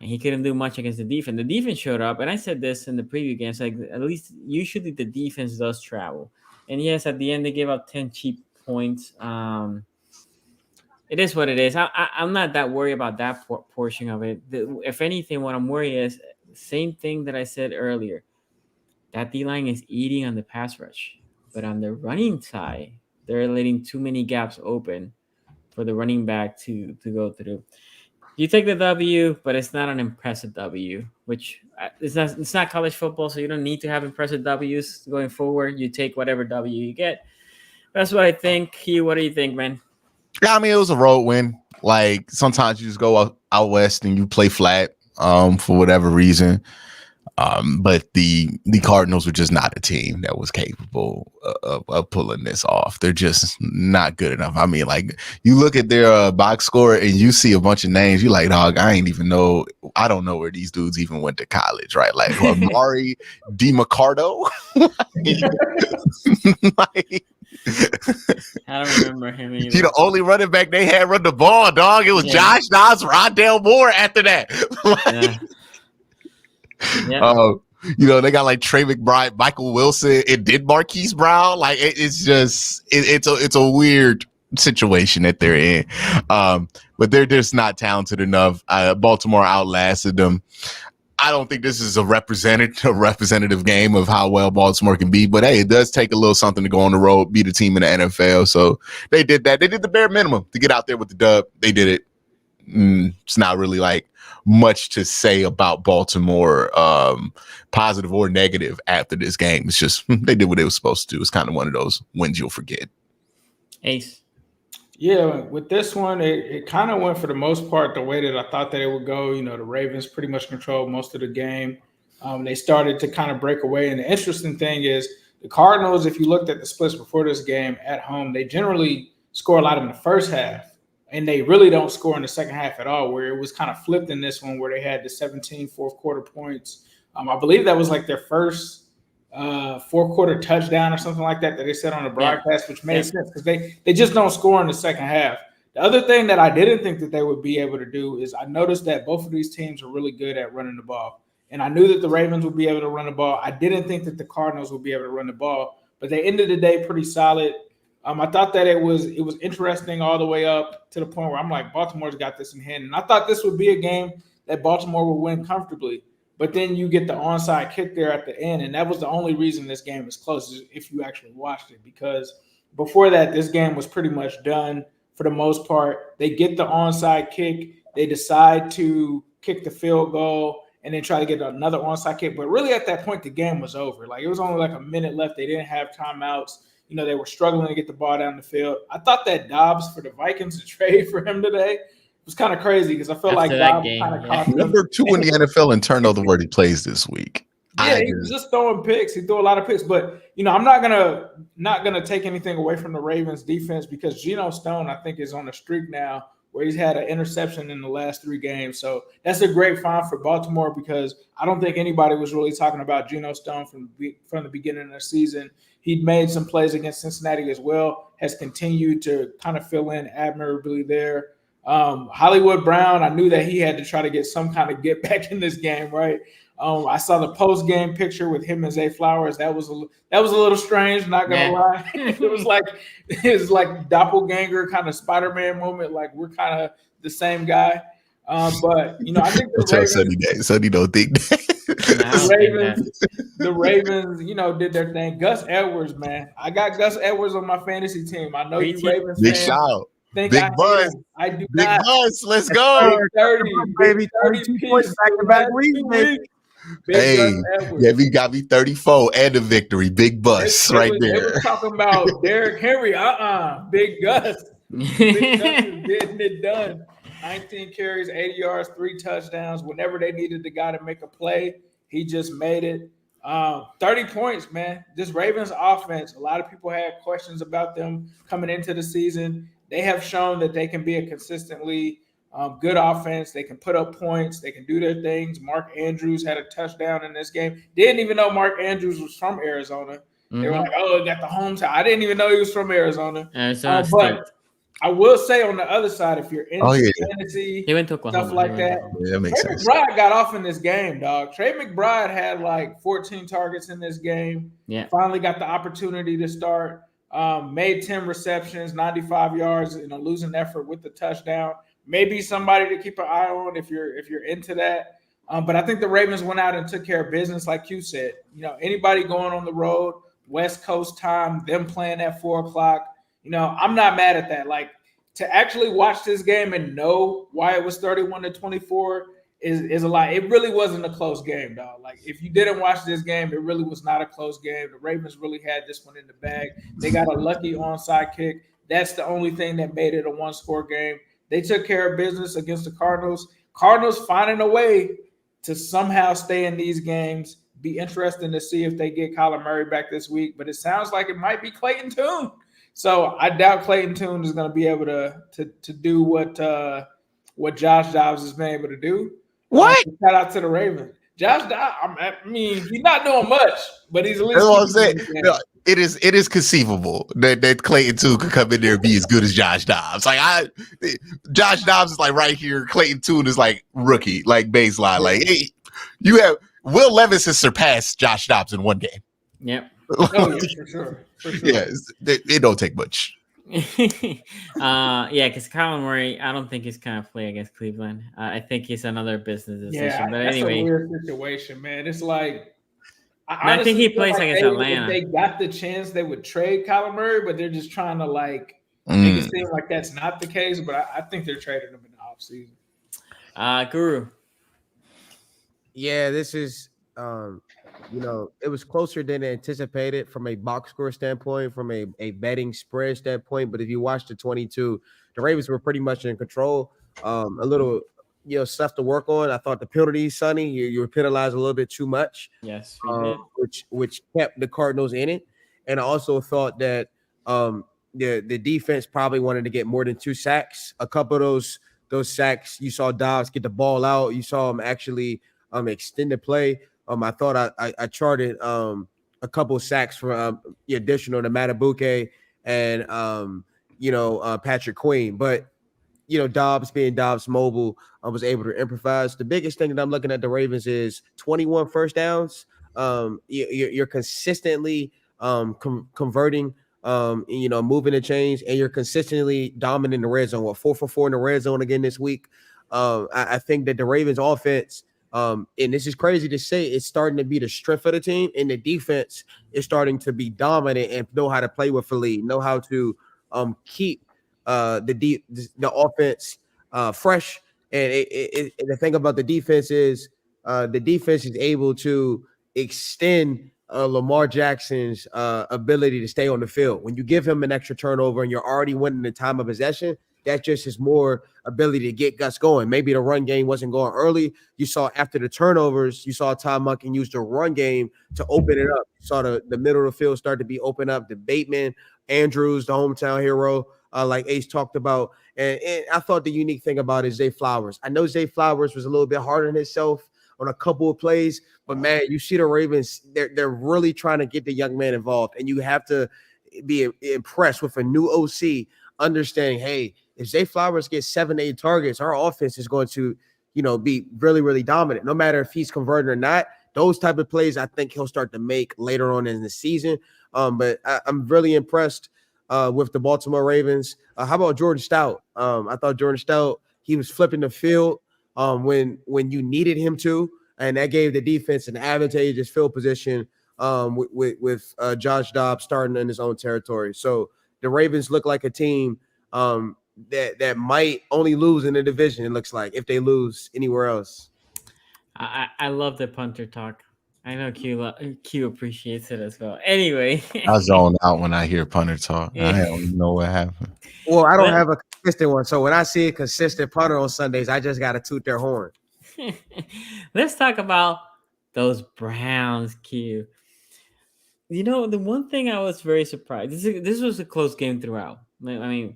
and he couldn't do much against the defense. The defense showed up, and I said this in the preview games, like at least usually the defense does travel. And yes, at the end, they gave up 10 cheap points. It is what it is. I'm not that worried about that portion of it. If anything, what I'm worried is same thing that I said earlier. That D-line is eating on the pass rush. But on the running side, they're letting too many gaps open for the running back to go through. You take the W, but it's not an impressive W, which it's not college football, so you don't need to have impressive W's going forward. You take whatever W you get. That's what I think. Hugh, what do you think, man? Yeah, I mean, it was a road win. Like sometimes you just go out west and you play flat for whatever reason. But the Cardinals were just not a team that was capable of pulling this off. They're just not good enough. I mean, like you look at their box score and you see a bunch of names. You're like, dog, I don't know where these dudes even went to college, right? Like Amari DiMaccardo. Like, I don't remember him either. He the only running back they had run the ball, dog. It was Josh Dobbs, Rondale Moore after that. Like, they got like Trey McBride, Michael Wilson, and did Marquise Brown. Like it's a weird situation that they're in. But they're just not talented enough. Baltimore outlasted them. I don't think this is a representative game of how well Baltimore can be. But hey, it does take a little something to go on the road, beat a team in the NFL. So they did that. They did the bare minimum to get out there with the dub. They did it. It's not really like much to say about Baltimore, positive or negative after this game. It's just they did what they were supposed to do. It's kind of one of those wins you'll forget. Ace. Yeah, with this one, it kind of went for the most part the way that I thought that it would go. You know, the Ravens pretty much controlled most of the game. They started to kind of break away. And the interesting thing is the Cardinals, if you looked at the splits before this game at home, they generally score a lot in the first half. And they really don't score in the second half at all, where it was kind of flipped in this one where they had the 17 fourth quarter points. I believe that was like their first fourth quarter touchdown or something like that they said on the broadcast, which made sense because they just don't score in the second half. The other thing that I didn't think that they would be able to do is I noticed that both of these teams are really good at running the ball. And I knew that the Ravens would be able to run the ball. I didn't think that the Cardinals would be able to run the ball, but they ended the day pretty solid. I thought that it was interesting all the way up to the point where I'm like, Baltimore's got this in hand. And I thought this would be a game that Baltimore would win comfortably. But then you get the onside kick there at the end, and that was the only reason this game was close if you actually watched it, because before that, this game was pretty much done for the most part. They get the onside kick. They decide to kick the field goal and then try to get another onside kick. But really at that point, the game was over. Like it was only like a minute left. They didn't have timeouts. You know, they were struggling to get the ball down the field. I thought that Dobbs for the Vikings to trade for him today was kind of crazy because I felt like Dobbs kind of caught number 2 in the NFL in turnover he plays this week. Yeah, he was just throwing picks. He threw a lot of picks, but you know, I'm not gonna take anything away from the Ravens defense because Geno Stone, I think, is on a streak now where he's had an interception in the last 3 games. So that's a great find for Baltimore because I don't think anybody was really talking about Geno Stone from the beginning of the season. He'd made some plays against Cincinnati as well, has continued to kind of fill in admirably there. Hollywood Brown, I knew that he had to try to get some kind of get back in this game, right? I saw the post-game picture with him and Zay Flowers. That was a little strange, not gonna lie. It was like doppelganger kind of Spider-Man moment, like we're kind of the same guy. But you know, I think Sonny don't think that. The Ravens, you know, did their thing. Gus Edwards, man. I got Gus Edwards on my fantasy team. I know you Ravens big fans. Shout. Big Buzz. I do Big not. Buzz. Let's go. 30, baby. 32 points back to back weeks, baby. Big Gus Hey, Edwards. yeah, we got me 34 and a victory. Big bus right They there. was talking about Derrick Henry. Big Gus. Big Gus is getting it done. 19 carries, 80 yards, 3 touchdowns. Whenever they needed the guy to make a play, he just made it. 30 points, man. This Ravens offense, a lot of people had questions about them coming into the season. They have shown that they can be a consistently good offense. They can put up points. They can do their things. Mark Andrews had a touchdown in this game. Didn't even know Mark Andrews was from Arizona. They were like, oh, got the hometown. I didn't even know he was from Arizona. But I will say on the other side, if you're into fantasy, he went to Oklahoma, stuff like that, that makes Trey sense. McBride got off in this game, dog. Trey McBride had like 14 targets in this game. Yeah. Finally got the opportunity to start. Made 10 receptions, 95 yards in a losing effort with the touchdown. Maybe somebody to keep an eye on if you're into that. But I think the Ravens went out and took care of business, like you said. You know, anybody going on the road, West Coast time, them playing at 4:00. You know, I'm not mad at that. Like, to actually watch this game and know why it was 31-24 is a lot. It really wasn't a close game, dog. Like, if you didn't watch this game, it really was not a close game. The Ravens really had this one in the bag. They got a lucky onside kick. That's the only thing that made it a one-score game. They took care of business against the Cardinals. Cardinals finding a way to somehow stay in these games. Be interesting to see if they get Kyler Murray back this week, but it sounds like it might be Clayton Tune. So I doubt Clayton Tune is going to be able to do what Josh Dobbs has been able to do. What? Shout out to the Ravens. Josh Dobbs, I mean, he's not doing much, but he's at least. That's what I'm saying. No, it is conceivable that Clayton Tune could come in there and be as good as Josh Dobbs. Like Josh Dobbs is like right here. Clayton Tune is like rookie, like baseline. Like, hey, you have Will Levis has surpassed Josh Dobbs in one game. Yep. Oh, yeah, for sure. Yeah, it don't take much. Yeah, because Kyler Murray, I don't think he's kind of play against Cleveland. I think he's another business decision. Yeah, but that's anyway, a weird situation, man. It's like I think he plays against Atlanta. If they got the chance, they would trade Kyler Murray, but they're just trying to like make it seem like that's not the case. But I think they're trading him in the offseason. Guru. Yeah, this is it was closer than anticipated from a box score standpoint, from a betting spread standpoint. But if you watch the 22, the Ravens were pretty much in control. A little, stuff to work on. I thought the penalties, Sonny, you were penalized a little bit too much. Yes, we did. Which kept the Cardinals in it. And I also thought that the defense probably wanted to get more than 2 sacks. A couple of those sacks, you saw Dobbs get the ball out. You saw him actually extend the play. I thought I charted a couple of sacks for additional to Matabuke and Patrick Queen, but Dobbs being Dobbs mobile, I was able to improvise. The biggest thing that I'm looking at the Ravens is 21 first downs. You're consistently converting, moving the chains, and you're consistently dominant in the red zone. 4 for 4 in the red zone again this week. I think that the Ravens offense. And this is crazy to say, it's starting to be the strength of the team, and the defense is starting to be dominant and know how to play with the lead, know how to keep the offense fresh. And the thing about the defense is able to extend Lamar Jackson's ability to stay on the field. When you give him an extra turnover and you're already winning the time of possession, that just is more ability to get Gus going. Maybe the run game wasn't going early. You saw after the turnovers, you saw Tom Monken use the run game to open it up. You saw the middle of the field start to be open up. The Bateman, Andrews, the hometown hero, like Ace talked about. And I thought the unique thing about it is Zay Flowers. I know Zay Flowers was a little bit hard on himself on a couple of plays, but man, you see the Ravens, they're really trying to get the young man involved, and you have to be impressed with a new OC understanding, hey, if Zay Flowers gets 7-8 targets, our offense is going to, be really, really dominant. No matter if he's converting or not, those type of plays I think he'll start to make later on in the season. But I'm really impressed with the Baltimore Ravens. How about Jordan Stout? I thought Jordan Stout, he was flipping the field when you needed him to, and that gave the defense an advantageous field position with Josh Dobbs starting in his own territory. So the Ravens look like a team that might only lose in the division, it looks like, if they lose anywhere else. I love the punter talk. I know Q appreciates it as well. Anyway, I zone out when I hear punter talk. I don't even know what happened. Well, I don't Let- have a consistent one. So when I see a consistent punter on Sundays, I just got to toot their horn. let's talk about those Browns, Q. You know, the one thing I was very surprised. This was a close game throughout. I mean,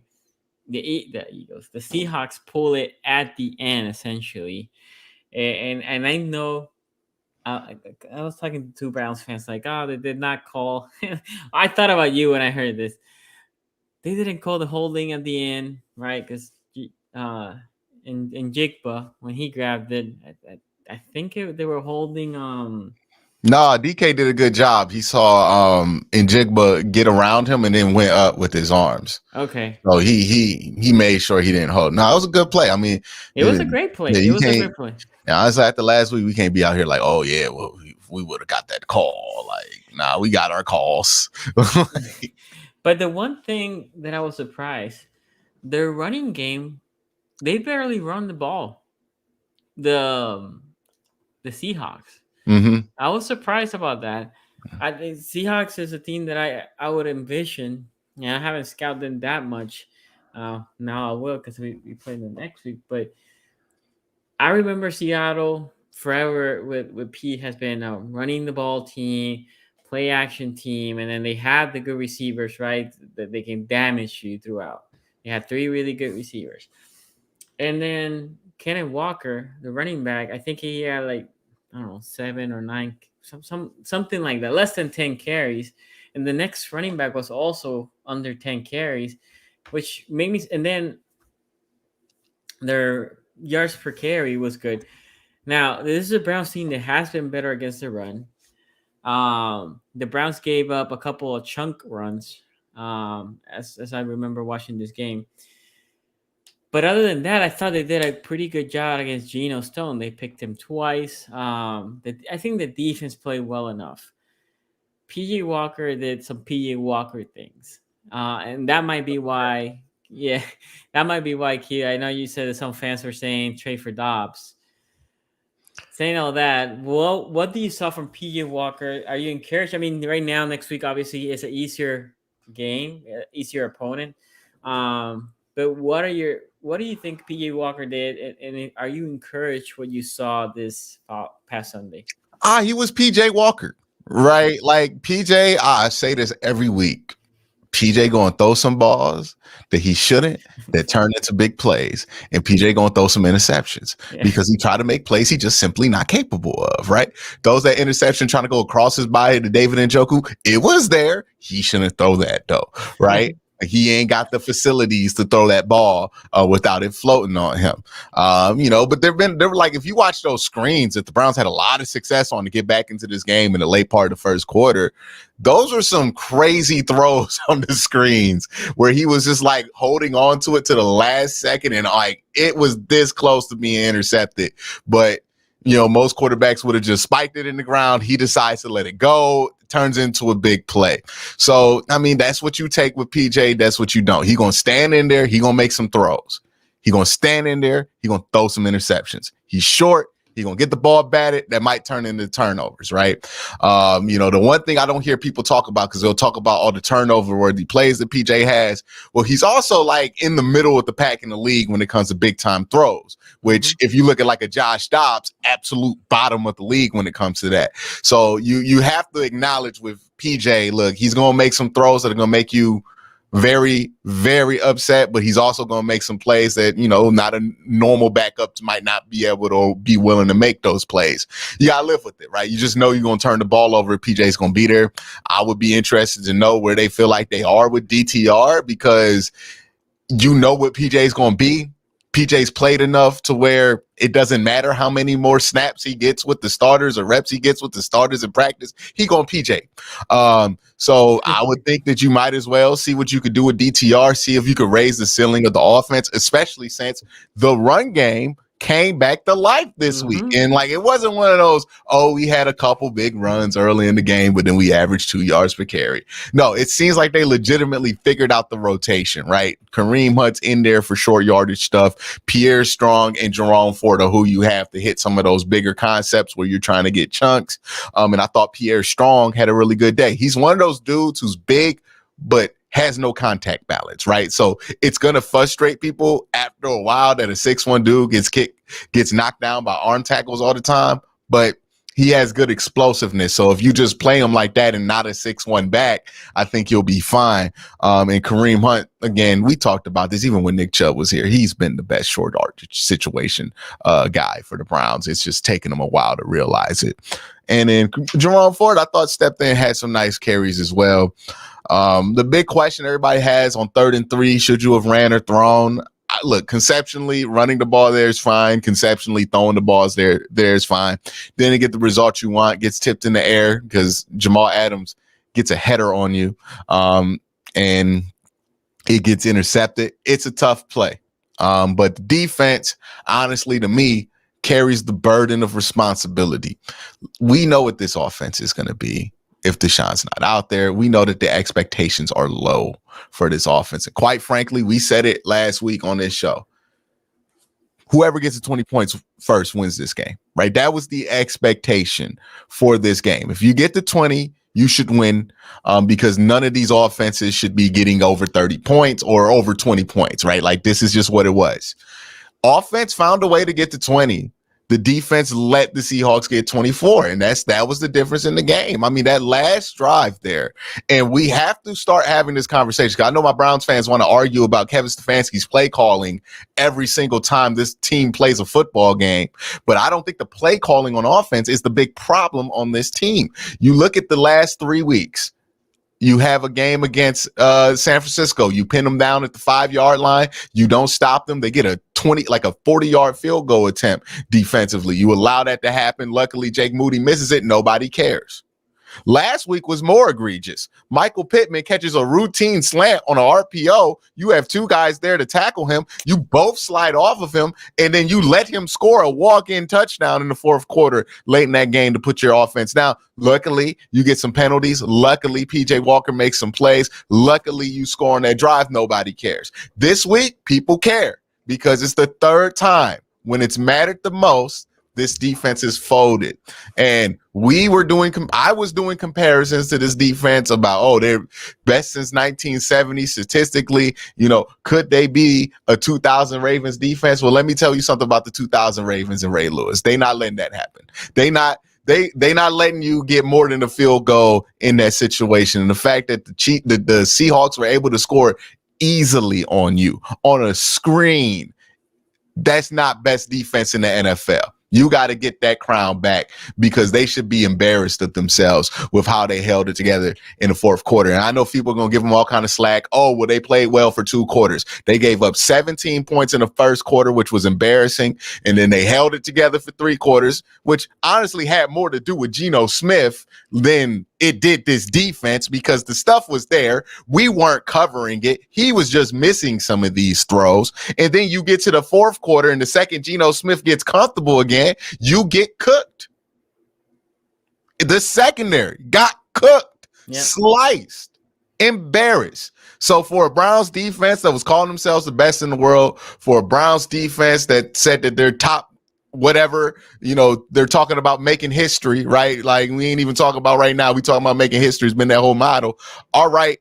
the Eagles, the Seahawks pull it at the end essentially, and I know. I was talking to two Browns fans like, oh, they did not call. I thought about you when I heard this. They didn't call the holding at the end, right? Because in Jigba when he grabbed it, I think they were holding. No, DK did a good job. He saw Njigba get around him and then went up with his arms. Okay. So he made sure he didn't hold. No, it was a good play. I mean, it was a great play. Yeah, it was a great play. Yeah, honestly, after last week, we can't be out here like, oh yeah, well, we would have got that call. Like, nah, we got our calls. But the one thing that I was surprised, their running game, they barely run the ball. The Seahawks. Mm-hmm. I was surprised about that. I think Seahawks is a team that I would envision. Yeah, I haven't scouted them that much. Now I will because we play them next week. But I remember Seattle forever with Pete has been a running the ball team, play action team, and then they had the good receivers, right? That they can damage you throughout. They had 3 really good receivers. And then Kenneth Walker, the running back, I think he had like, I don't know, 7 or 9, something like that, less than 10 carries. And the next running back was also under 10 carries, which made me, and then their yards per carry was good. Now, this is a Browns team that has been better against the run. The Browns gave up a couple of chunk runs, as I remember watching this game. But other than that, I thought they did a pretty good job against Geno Stone. They picked him twice. I think the defense played well enough. PJ Walker did some PJ Walker things. And that might be why, Q. I know you said that some fans were saying trade for Dobbs. Saying all that, well, what do you saw from PJ Walker? Are you encouraged? I mean, right now, next week, obviously, it's an easier game, easier opponent. But what do you think PJ Walker did, and are you encouraged what you saw this past Sunday? He was PJ Walker, right? Like PJ, I say this every week. PJ going to throw some balls that he shouldn't, that turn into big plays, and PJ going to throw some interceptions because he tried to make plays he just simply not capable of, right? Those that interception trying to go across his body to David Njoku, it was there. He shouldn't throw that though, right? He ain't got the facilities to throw that ball without it floating on him. But there were like, if you watch those screens that the Browns had a lot of success on to get back into this game in the late part of the first quarter, those were some crazy throws on the screens where he was just like holding on to it to the last second. And like, it was this close to being intercepted, but most quarterbacks would have just spiked it in the ground. He decides to let it go, turns into a big play. So, I mean, that's what you take with PJ. That's what you don't. He going to stand in there. He going to make some throws. He going to stand in there. He going to throw some interceptions. He's short. He going to get the ball batted. That might turn into turnovers, right? The one thing I don't hear people talk about, because they'll talk about all the turnover-worthy plays that PJ has. Well, he's also like in the middle of the pack in the league when it comes to big-time throws, which if you look at like a Josh Dobbs, absolute bottom of the league when it comes to that. So you have to acknowledge with PJ, look, he's going to make some throws that are going to make you very, very upset, but he's also going to make some plays that, not a normal backup might not be able to be willing to make those plays. You got to live with it, right? You just know you're going to turn the ball over if PJ's going to be there. I would be interested to know where they feel like they are with DTR, because what PJ's going to be. PJ's played enough to where it doesn't matter how many more snaps he gets with the starters or reps he gets with the starters in practice. He going PJ. So I would think that you might as well see what you could do with DTR, see if you could raise the ceiling of the offense, especially since the run game came back to life this week. And like, it wasn't one of those, oh, we had a couple big runs early in the game, but then we averaged 2 yards per carry. No, it seems like they legitimately figured out the rotation, right? Kareem Hunt's in there for short yardage stuff. Pierre Strong and Jerome Ford are who you have to hit some of those bigger concepts where you're trying to get chunks. And I thought Pierre Strong had a really good day. He's one of those dudes who's big, but has no contact balance, right? So it's going to frustrate people after a while that a 6'1" dude gets knocked down by arm tackles all the time, but he has good explosiveness. So if you just play him like that and not a 6'1" back, I think you'll be fine. And Kareem Hunt, again, we talked about this even when Nick Chubb was here. He's been the best short yardage situation guy for the Browns. It's just taken him a while to realize it. And then Jerome Ford, I thought stepped in, had some nice carries as well. The big question everybody has on 3rd and 3, should you have ran or thrown? Look, conceptually, running the ball there is fine. Conceptually, throwing the balls there is fine. Then to get the result you want, gets tipped in the air because Jamal Adams gets a header on you, and it gets intercepted. It's a tough play. But the defense, honestly, to me, carries the burden of responsibility. We know what this offense is going to be. If Deshaun's not out there, we know that the expectations are low for this offense. And quite frankly, we said it last week on this show. Whoever gets to 20 points first wins this game, right? That was the expectation for this game. If you get to 20, you should win, because none of these offenses should be getting over 30 points or over 20 points, right? Like, this is just what it was. Offense found a way to get to 20. The defense let the Seahawks get 24, and that was the difference in the game. I mean, that last drive there, and we have to start having this conversation. I know my Browns fans want to argue about Kevin Stefanski's play calling every single time this team plays a football game, but I don't think the play calling on offense is the big problem on this team. You look at the last 3 weeks. You have a game against San Francisco. You pin them down at the 5-yard line. You don't stop them. They get a 40-yard field goal attempt defensively. You allow that to happen. Luckily, Jake Moody misses it. Nobody cares. Last week was more egregious. Michael Pittman catches a routine slant on an RPO. You have 2 guys there to tackle him. You both slide off of him, and then you let him score a walk-in touchdown in the 4th quarter late in that game to put your offense down. Luckily, you get some penalties. Luckily, P.J. Walker makes some plays. Luckily, you score on that drive. Nobody cares. This week, people care because it's the 3rd time when it's mattered the most. This defense is folded, and I was doing comparisons to this defense about, they're best since 1970 statistically. Could they be a 2000 Ravens defense? Well, let me tell you something about the 2000 Ravens and Ray Lewis. They not letting that happen. They not letting you get more than a field goal in that situation. And the fact that the Seahawks were able to score easily on you on a screen, that's not best defense in the NFL. You got to get that crown back because they should be embarrassed of themselves with how they held it together in the 4th quarter. And I know people are going to give them all kind of slack. Oh, well, they played well for 2 quarters. They gave up 17 points in the 1st quarter, which was embarrassing. And then they held it together for 3 quarters, which honestly had more to do with Geno Smith than it did this defense because the stuff was there. We weren't covering it. He was just missing some of these throws. And then you get to the 4th quarter, and the second Geno Smith gets comfortable again, you get cooked. The secondary got cooked, sliced, embarrassed. So for a Browns defense that was calling themselves the best in the world, for a Browns defense that said that they're top whatever, they're talking about making history, right? Like, we ain't even talking about right now. We talking about making history. It's been that whole model. All right.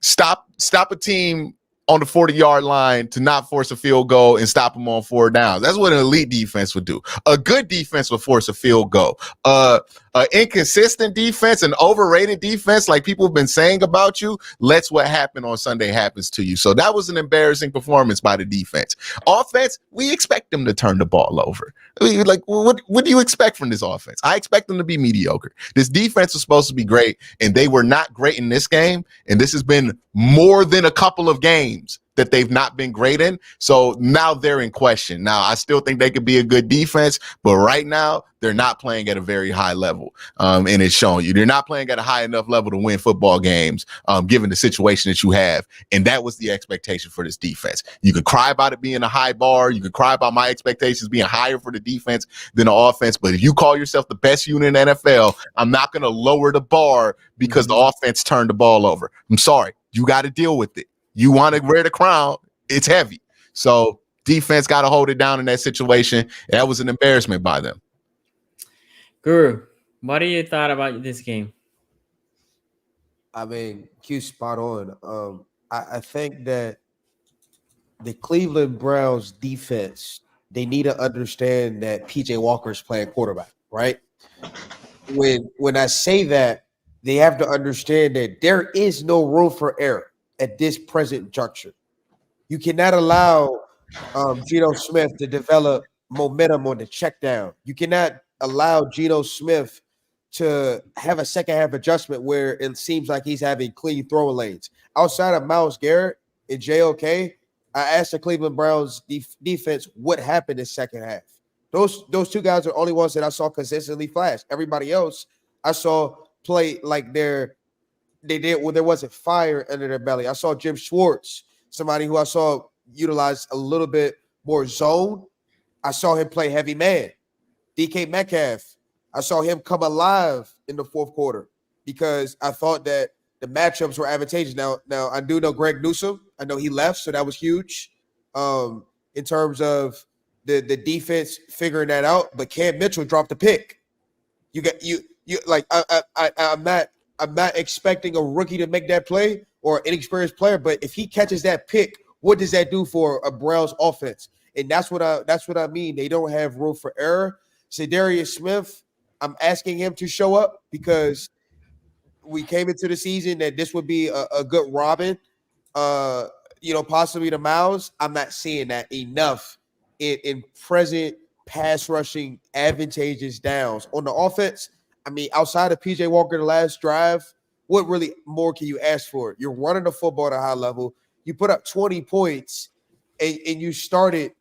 Stop a team on the 40-yard line to not force a field goal and stop them on 4 downs. That's what an elite defense would do. A good defense would force a field goal. An inconsistent defense, an overrated defense, like people have been saying about you, lets what happened on Sunday happens to you. So that was an embarrassing performance by the defense. Offense, we expect them to turn the ball over. I mean, like, what do you expect from this offense? I expect them to be mediocre. This defense was supposed to be great, and they were not great in this game. And this has been more than a couple of games games that they've not been great in. So now they're in question. Now, I still think they could be a good defense, but right now they're not playing at a very high level. And it's showing you they're not playing at a high enough level to win football games, given the situation that you have. And that was the expectation for this defense. You could cry about it being a high bar. You could cry about my expectations being higher for the defense than the offense. But if you call yourself the best unit in the NFL, I'm not going to lower the bar because the offense turned the ball over. I'm sorry. You got to deal with it. You want to wear the crown, it's heavy. So defense got to hold it down in that situation. That was an embarrassment by them. Guru, what do you thought about this game? I mean, Q spot on. I think that the Cleveland Browns defense, they need to understand that PJ Walker's playing quarterback, right? When I say that, they have to understand that there is no room for error at this present juncture. You cannot allow Geno Smith to develop momentum on the check down. You cannot allow Geno Smith to have a second half adjustment where it seems like he's having clean throwing lanes. Outside of Myles Garrett and JOK, I asked the Cleveland Browns defense what happened in second half. Those two guys are the only ones that I saw consistently flash. Everybody else I saw play like they did when there wasn't fire under their belly. I saw Jim Schwartz, somebody who I saw utilize a little bit more zone. I saw him play heavy man. DK Metcalf, I saw him come alive in the fourth quarter because I thought that the matchups were advantageous. Now I do know Greg Newsome. I know he left, so that was huge in terms of the defense figuring that out. But Cam Mitchell dropped the pick. You like I'm not expecting a rookie to make that play or an inexperienced player, but if he catches that pick, what does that do for a Browns offense? And that's what I mean. They don't have room for error. Zadarius Smith, I'm asking him to show up because we came into the season that this would be a good Robin, possibly to Miles. I'm not seeing that enough in present pass rushing advantageous downs. On the offense, I mean, outside of PJ Walker, the last drive, what really more can you ask for? You're running the football at a high level. You put up 20 points and you started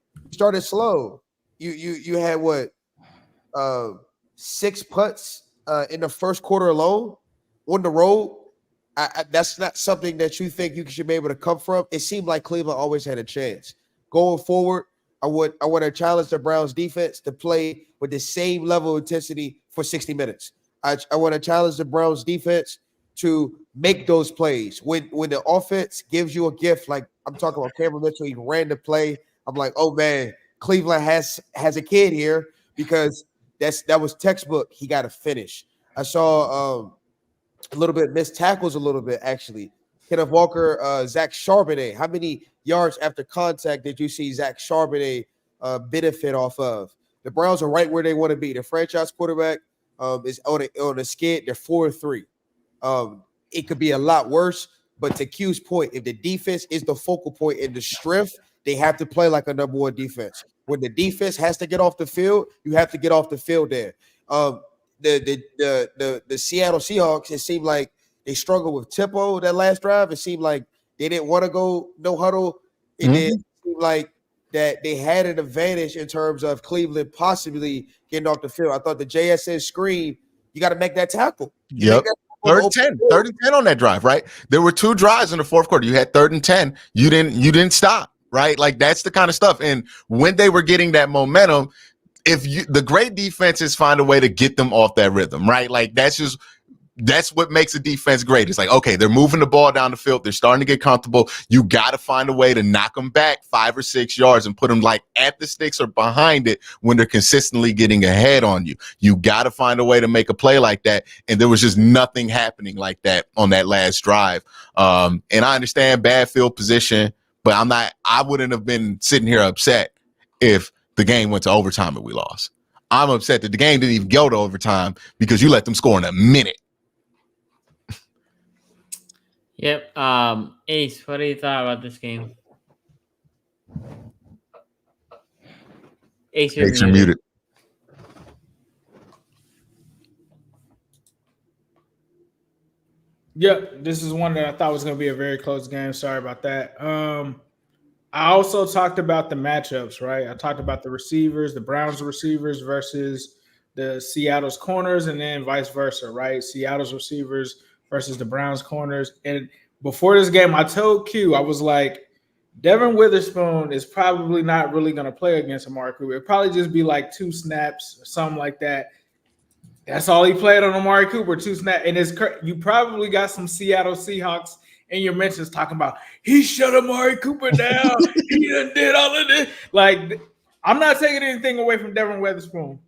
slow. You had what? 6 putts in the first quarter alone on the road. That's not something that you think you should be able to come from. It seemed like Cleveland always had a chance. Going forward, I want to challenge the Browns defense to play with the same level of intensity for 60 minutes. I want to challenge the Browns defense to make those plays. When the offense gives you a gift, like I'm talking about Cameron Mitchell, he ran the play. I'm like, oh man, Cleveland has a kid here because that was textbook. He got to finish. I saw a little bit missed tackles a little bit actually. Kenneth Walker, Zach Charbonnet. How many yards after contact did you see Zach Charbonnet benefit off of? The Browns are right where they want to be. The franchise quarterback is on a skid. They're 4-3. It could be a lot worse, but to Q's point, if the defense is the focal point and the strength, they have to play like a number one defense. When the defense has to get off the field, you have to get off the field there. The Seattle Seahawks, it seemed like they struggled with tempo that last drive. It seemed like they didn't want to go no huddle. It didn't seem like that they had an advantage in terms of Cleveland possibly getting off the field. I thought the JSN screen, you got to make that tackle. Yep. Third and 10 on that drive, right? There were 2 drives in the fourth quarter. You had 3rd and 10. You didn't stop, right? Like that's the kind of stuff. And when they were getting that momentum, the great defenses find a way to get them off that rhythm, right? Like that's what makes a defense great. It's like, okay, they're moving the ball down the field. They're starting to get comfortable. You got to find a way to knock them back 5 or 6 yards and put them like at the sticks or behind it when they're consistently getting ahead on you. You got to find a way to make a play like that. And there was just nothing happening like that on that last drive. And I understand bad field position, but I wouldn't have been sitting here upset if the game went to overtime and we lost. I'm upset that the game didn't even go to overtime because you let them score in a minute. Yep. Ace, what do you thought about this game? Ace, you're muted. Yep, this is one that I thought was going to be a very close game. Sorry about that. I also talked about the matchups, right? I talked about the receivers, the Browns receivers versus the Seattle's corners, and then vice versa, right? Seattle's receivers versus the Browns corners. And before this game, I told Q, I was like, Devin Witherspoon is probably not really going to play against Amari Cooper. It'll probably just be like 2 snaps or something like that. That's all he played on Amari Cooper, 2 snaps. And you probably got some Seattle Seahawks in your mentions talking about he shut Amari Cooper down. He done did all of this. Like, I'm not taking anything away from Devin Witherspoon.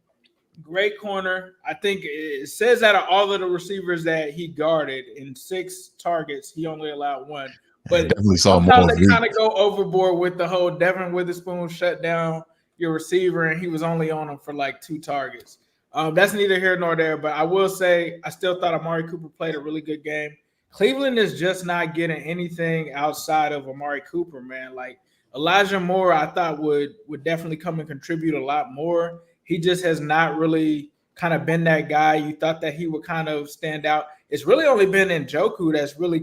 Great corner. I think it says out of all of the receivers that he guarded in 6 targets, he only allowed 1. But sometimes they kind of go overboard with the whole Devin Witherspoon shut down your receiver, and he was only on him for like 2 targets. That's neither here nor there, but I will say I still thought Amari Cooper played a really good game. Cleveland is just not getting anything outside of Amari Cooper, man. Like Elijah Moore, I thought would definitely come and contribute a lot more. He just has not really kind of been that guy. You thought that he would kind of stand out. It's really only been Njoku that's really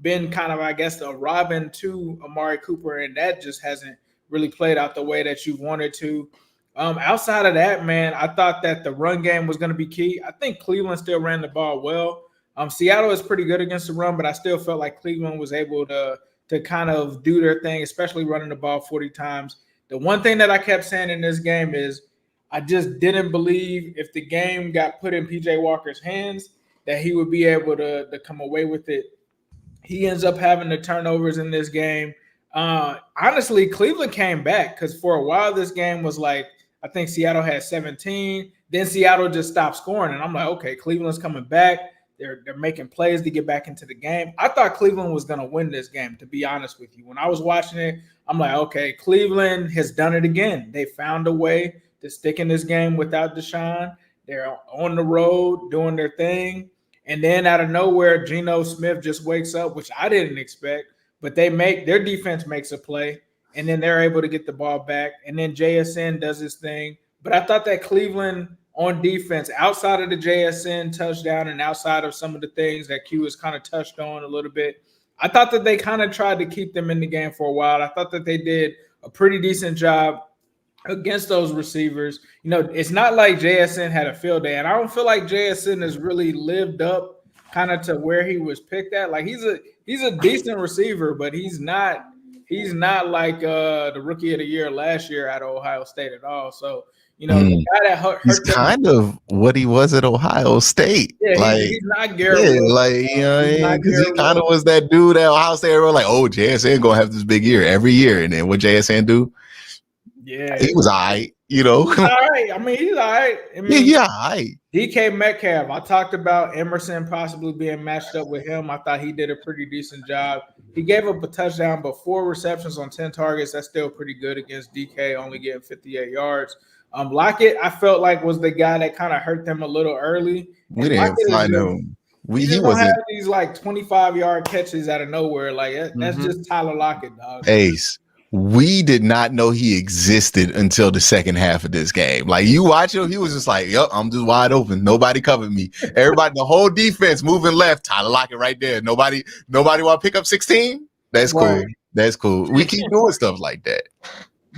been I guess, a Robin to Amari Cooper, and that just hasn't really played out the way that you wanted to. Outside of that, man, I thought that the run game was going to be key. I think Cleveland still ran the ball well. Seattle is pretty good against the run, but I still felt like Cleveland was able to kind of do their thing, especially running the ball 40 times. The one thing that I kept saying in this game is I just didn't believe if the game got put in PJ Walker's hands that he would be able to come away with it. He ends up having the turnovers in this game. Honestly, Cleveland came back because for a while this game was like, I think Seattle had 17. Then Seattle just stopped scoring. And I'm like, okay, Cleveland's coming back. They're making plays to get back into the game. I thought Cleveland was going to win this game, to be honest with you. When I was watching it, I'm like, okay, Cleveland has done it again. They found a way to stick in this game without Deshaun. They're on the road doing their thing. And then out of nowhere, Geno Smith just wakes up, which I didn't expect. But their defense makes a play. And then they're able to get the ball back. And then JSN does his thing. But I thought that Cleveland on defense, outside of the JSN touchdown and outside of some of the things that Q has kind of touched on a little bit, I thought that they kind of tried to keep them in the game for a while. I thought that they did a pretty decent job against those receivers. You know, it's not like JSN had a field day. And I don't feel like JSN has really lived up kind of to where he was picked at. Like he's a decent receiver, but he's not like the rookie of the year last year at Ohio State at all. So, you know, the guy that hurt he's kind of what he was at Ohio State. Yeah, like, he's not Garrett. Yeah, like, you know, because he kind of was that dude at Ohio State. Everyone like, oh, JSN gonna have this big year every year, and then what JSN do? Yeah, he was all right. You know, he's all right. I mean, he's all right. I mean, yeah, all right. DK Metcalf. I talked about Emerson possibly being matched up with him. I thought he did a pretty decent job. He gave up a touchdown, but 4 receptions on 10 targets. That's still pretty good against DK, only getting 58 yards. Lockett, I felt like was the guy that kind of hurt them a little early. We didn't find him. He wasn't have these like 25-yard catches out of nowhere. Like that's just Tyler Lockett, dog. Ace. We did not know he existed until the second half of this game. Like you watch him, he was just like, "Yep, I'm just wide open. Nobody covered me. Everybody, the whole defense moving left. Tyler Lockett right there. Nobody want to pick up 16. That's cool. That's cool. We keep doing stuff like that."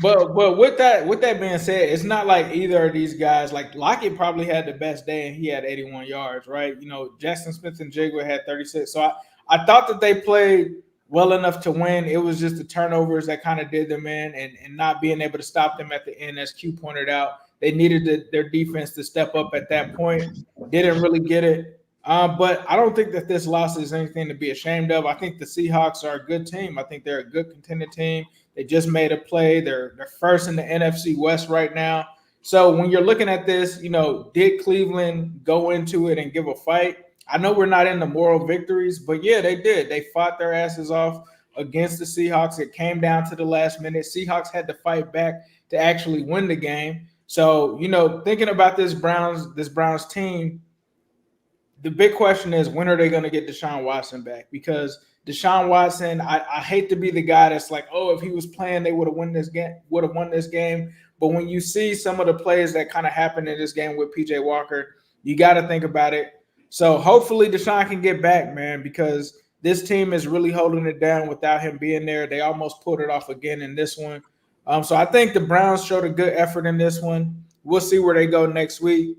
But with that being said, it's not like either of these guys. Like Lockett probably had the best day, and he had 81 yards, right? You know, Jackson Smith and Jigba had 36. So I thought that they played well enough to win. It was just the turnovers that kind of did them in, and not being able to stop them at the end, as Q pointed out. They needed their defense to step up at that point. Didn't really get it. But I don't think that this loss is anything to be ashamed of. I think the Seahawks are a good team. I think they're a good contending team. They just made a play. They're first in the NFC West right now. So when you're looking at this, you know, did Cleveland go into it and give a fight? I know we're not in the moral victories, but yeah, they did. They fought their asses off against the Seahawks. It came down to the last minute. Seahawks had to fight back to actually win the game. So, you know, thinking about this Browns team, the big question is, when are they going to get Deshaun Watson back? Because Deshaun Watson, I hate to be the guy that's like, oh, if he was playing, they would have won this game. But when you see some of the plays that kind of happened in this game with PJ Walker, you got to think about it. So hopefully Deshaun can get back, man, because this team is really holding it down without him being there. They almost pulled it off again in this one. So I think the Browns showed a good effort in this one. We'll see where they go next week.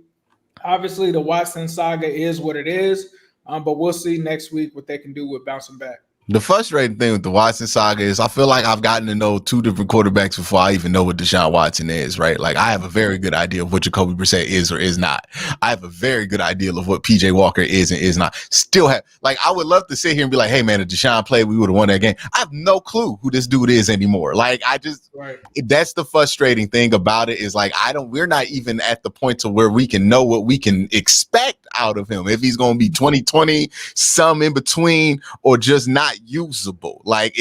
Obviously, the Watson saga is what it is, but we'll see next week what they can do with bouncing back. The frustrating thing with the Watson saga is I feel like I've gotten to know two different quarterbacks before I even know what Deshaun Watson is, right? Like I have a very good idea of what Jacoby Brissett is or is not. I have a very good idea of what PJ Walker is and is not. Still have, like, I would love to sit here and be like, hey man, if Deshaun played, we would have won that game. I have no clue who this dude is anymore. Like that's the frustrating thing about it is like, we're not even at the point to where we can know what we can expect out of him. If he's going to be 2020, some in between, or just not usable. Like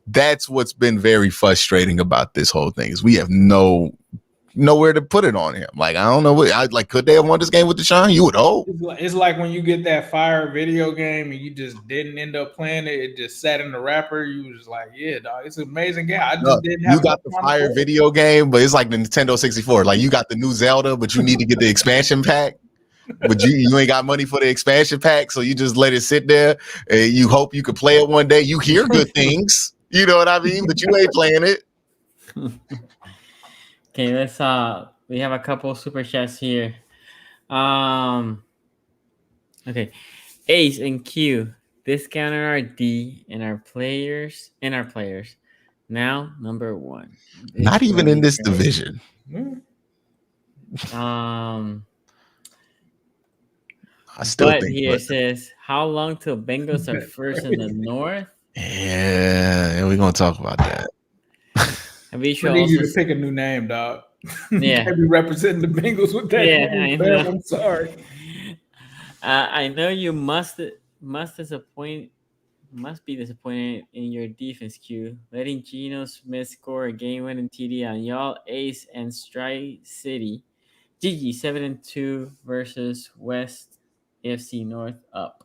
that's what's been very frustrating about this whole thing is we have nowhere to put it on him. Like I don't know what could they have won this game with Deshaun? You would hope. It's like when you get that fire video game and you just didn't end up playing it. It just sat in the wrapper. You was just like, yeah, dog, it's an amazing game. I just didn't have. You got the fire video game, but it's like the Nintendo 64. Like you got the new Zelda, but you need to get the expansion pack. But you ain't got money for the expansion pack, so you just let it sit there and you hope you could play it one day. You hear good things, you know what I mean, but you ain't playing it. Okay, let's we have a couple super chats here. Okay. Ace and Q discount on our D and our players. Now number one. Not even in this division. I still think it says, how long till Bengals are first in the North? Yeah, we're gonna talk about that. I need you to pick a new name, dog. Yeah, can't be representing the Bengals with that. Yeah, name, I know. I'm sorry. I know you must be disappointed in your defense, Q. Letting Geno Smith score a game-winning TD on y'all Ace and Strike City. GG 7-2 versus West. AFC North up.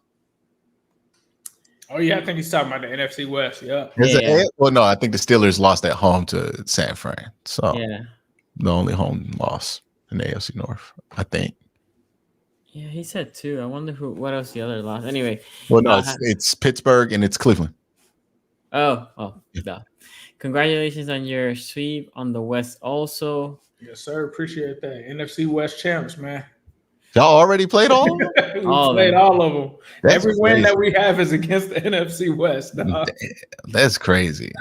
Oh yeah, I think he's talking about the NFC West. Yeah. Well, no, I think the Steelers lost at home to San Fran. So the only home loss in the AFC North, I think. Yeah, he said 2. I wonder what else the other loss. Anyway. Well, no, it's Pittsburgh and it's Cleveland. Oh, duh. Congratulations on your sweep on the West also. Yes, sir. Appreciate that. NFC West champs, man. Y'all already played all? We played all of them. Every win that we have is against the NFC West. Dog. That's crazy.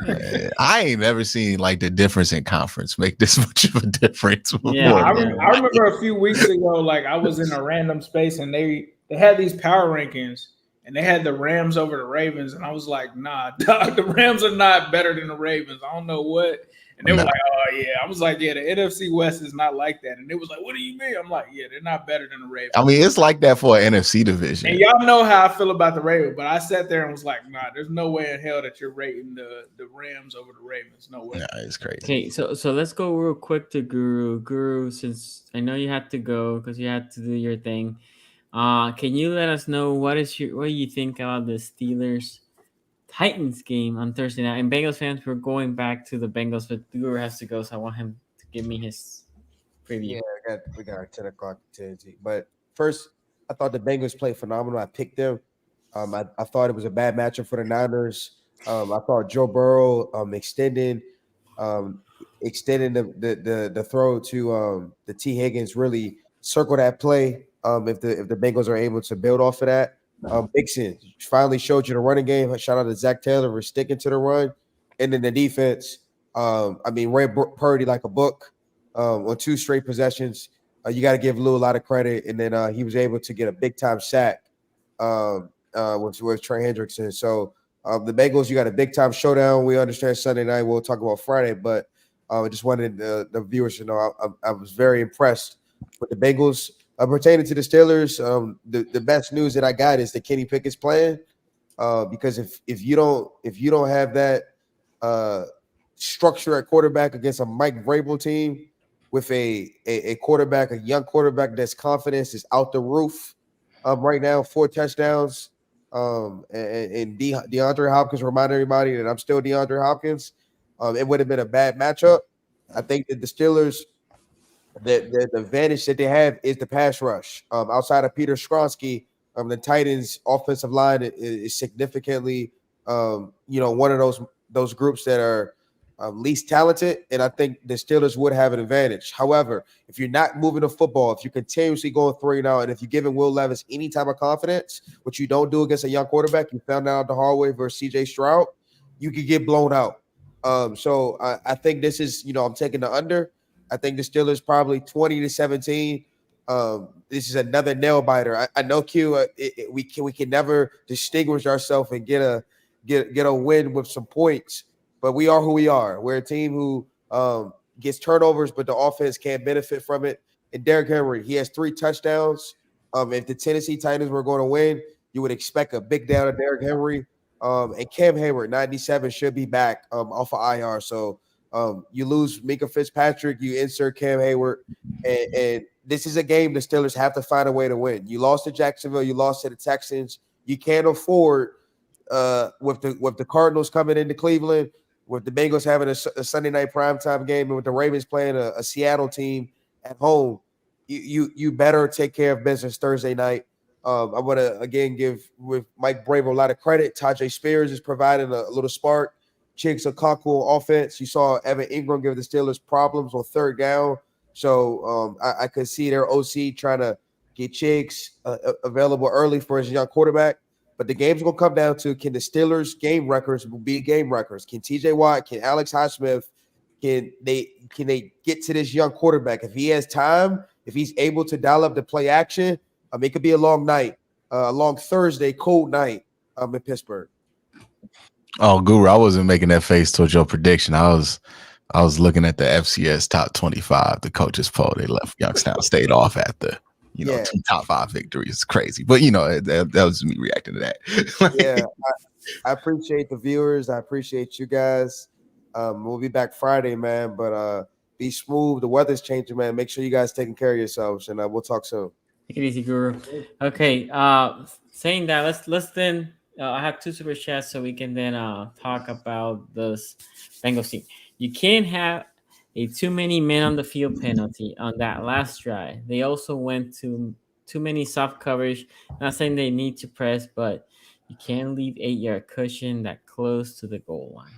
I ain't never seen like the difference in conference make this much of a difference before. Yeah, I remember a few weeks ago, like I was in a random space and they had these power rankings and they had the Rams over the Ravens. And I was like, nah, dog, the Rams are not better than the Ravens. I don't know what. And they were like, oh, yeah. I was like, yeah, the NFC West is not like that. And it was like, what do you mean? I'm like, yeah, they're not better than the Ravens. I mean, it's like that for an NFC division. And y'all know how I feel about the Ravens. But I sat there and was like, nah, there's no way in hell that you're rating the Rams over the Ravens. No way. Nah, it's crazy. Okay, so let's go real quick to Guru. Guru, since I know you had to go because you had to do your thing, can you let us know what do you think about the Steelers Titans game on Thursday night? And Bengals fans, we're going back to the Bengals, but Guru has to go, so I want him to give me his preview. Yeah, we got our 10 o'clock TNT. But first, I thought the Bengals played phenomenal. I picked them. I thought it was a bad matchup for the Niners. I thought Joe Burrow extending the throw to the T. Higgins really circle that play. If the Bengals are able to build off of that. Mixon finally showed you the running game. Shout out to Zach Taylor for sticking to the run. And then the defense, read Purdy like a book on 2 straight possessions. You got to give Lou a lot of credit. And then he was able to get a big-time sack with Trey Hendrickson. So the Bengals, you got a big-time showdown. We understand Sunday night. We'll talk about Friday. But I just wanted the viewers to know I was very impressed with the Bengals. Pertaining to the Steelers, the best news that I got is that Kenny Pickett's playing. Because if you don't have that structure at quarterback against a Mike Vrabel team with a quarterback, a young quarterback that's confidence is out the roof right now, 4 touchdowns. And DeAndre Hopkins remind everybody that I'm still DeAndre Hopkins. It would have been a bad matchup. I think that the Steelers. The advantage that they have is the pass rush. Outside of Peter Skronsky, The Titans' offensive line is significantly, one of those groups that are least talented, and I think the Steelers would have an advantage. However, if you're not moving the football, if you're continuously going 3-and-out, and if you're giving Will Levis any type of confidence, which you don't do against a young quarterback, you found out the hard way versus C.J. Stroud, you could get blown out. So I think this is, I'm taking the under. I think the Steelers probably 20-17. This is another nail biter. I know Q. We can never distinguish ourselves and get a win with some points, but we are who we are. We're a team who gets turnovers, but the offense can't benefit from it. And Derrick Henry, he has 3 touchdowns. If the Tennessee Titans were going to win, you would expect a big down of Derrick Henry. And Cam Hayward, 97, should be back off of IR. So you lose Minka Fitzpatrick, you insert Cam Hayward, and this is a game the Steelers have to find a way to win. You lost to Jacksonville, you lost to the Texans. You can't afford with the Cardinals coming into Cleveland, with the Bengals having a Sunday night primetime game, and with the Ravens playing a Seattle team at home. You better take care of business Thursday night. I want to again give with Mike Bravo a lot of credit. Tajay Spears is providing a little spark. Chiggs Okonkwo on offense. You saw Evan Ingram give the Steelers problems on 3rd down. So I could see their OC trying to get Chiggs available early for his young quarterback. But the game's going to come down to, can the Steelers' game records be game records? Can TJ Watt, can Alex Highsmith, can they get to this young quarterback? If he has time, if he's able to dial up the play action, it could be a long night, a long Thursday, cold night in Pittsburgh. Oh, Guru, I wasn't making that face towards your prediction. I was looking at the FCS top 25, the coaches poll. They left Youngstown State off after, 2 top 5 victories. It's crazy. But, that was me reacting to that. Yeah, I appreciate the viewers. I appreciate you guys. We'll be back Friday, man. But be smooth. The weather's changing, man. Make sure you guys taking care of yourselves, and we'll talk soon. Take it easy, Guru. Okay, saying that, let's then I have 2 super chats so we can then talk about this Bengals team. You can't have a too many men on the field penalty on that last drive. They also went to too many soft coverage. Not saying they need to press, but you can't leave 8-yard cushion that close to the goal line.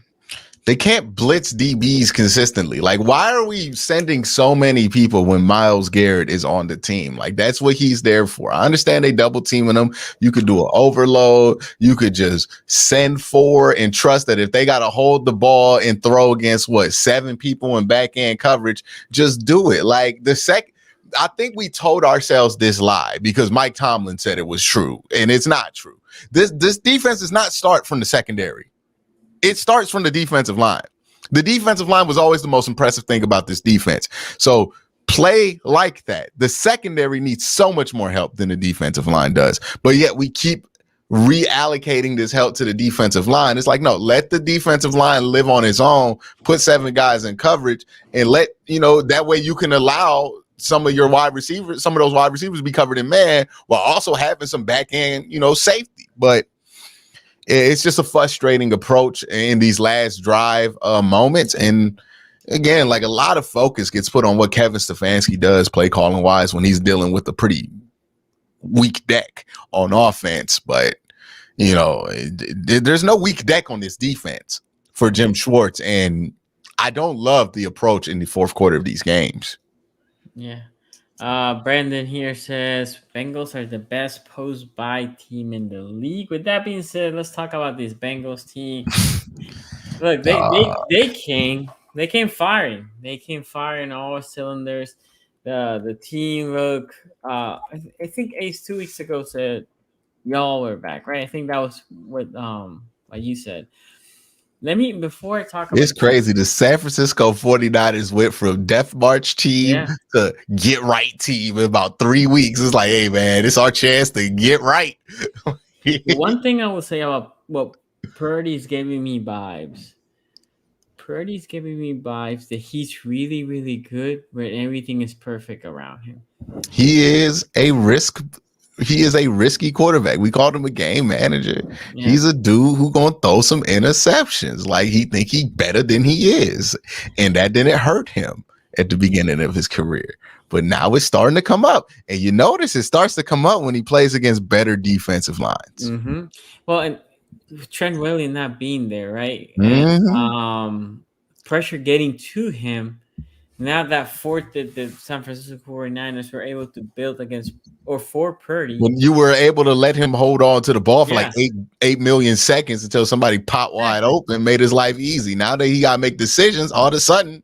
They can't blitz DBs consistently. Like, why are we sending so many people when Myles Garrett is on the team? Like, that's what he's there for. I understand they double teaming him. You could do an overload. You could just send 4 and trust that if they got to hold the ball and throw against 7 people in back end coverage, just do it. Like I think we told ourselves this lie because Mike Tomlin said it was true, and it's not true. This defense does not start from the secondary. It starts from the defensive line. The defensive line was always the most impressive thing about this defense. So play like that. The secondary needs so much more help than the defensive line does. But yet we keep reallocating this help to the defensive line. It's like, no, let the defensive line live on its own, put 7 guys in coverage, and that way you can allow some of those wide receivers to be covered in man while also having some back end, safety. But it's just a frustrating approach in these last drive moments. And again, like, a lot of focus gets put on what Kevin Stefanski does play calling wise when he's dealing with a pretty weak deck on offense. But, there's no weak deck on this defense for Jim Schwartz. And I don't love the approach in the 4th quarter of these games. Yeah. Brandon here says Bengals are the best post-bye team in the league. With that being said, let's talk about this Bengals team. Look, they came firing. They came firing all cylinders. The team look. I think Ace 2 weeks ago said y'all were back, right? I think that was what like you said. Before I talk about it's crazy. The San Francisco 49ers went from Death March team to get right team in about 3 weeks. It's like, hey, man, it's our chance to get right. One thing I will say about what Purdy's giving me vibes. Purdy's giving me vibes that he's really, really good when everything is perfect around him. He is a risky quarterback. We called him a game manager. Yeah. He's a dude who gonna throw some interceptions. Like, he think he better than he is, and that didn't hurt him. at the beginning of his career. But now it's starting to come up. And you notice it starts to come up when he plays against better defensive lines. Mm-hmm. Well, and Trent Williams not being there, right? Mhm. And pressure getting to him. Now that fourth that the San Francisco 49ers were able to build against or for Purdy. When you were able to let him hold on to the ball for Yeah. like 8 million seconds until somebody popped wide open, made his life easy. Now that he got to make decisions, all of a sudden.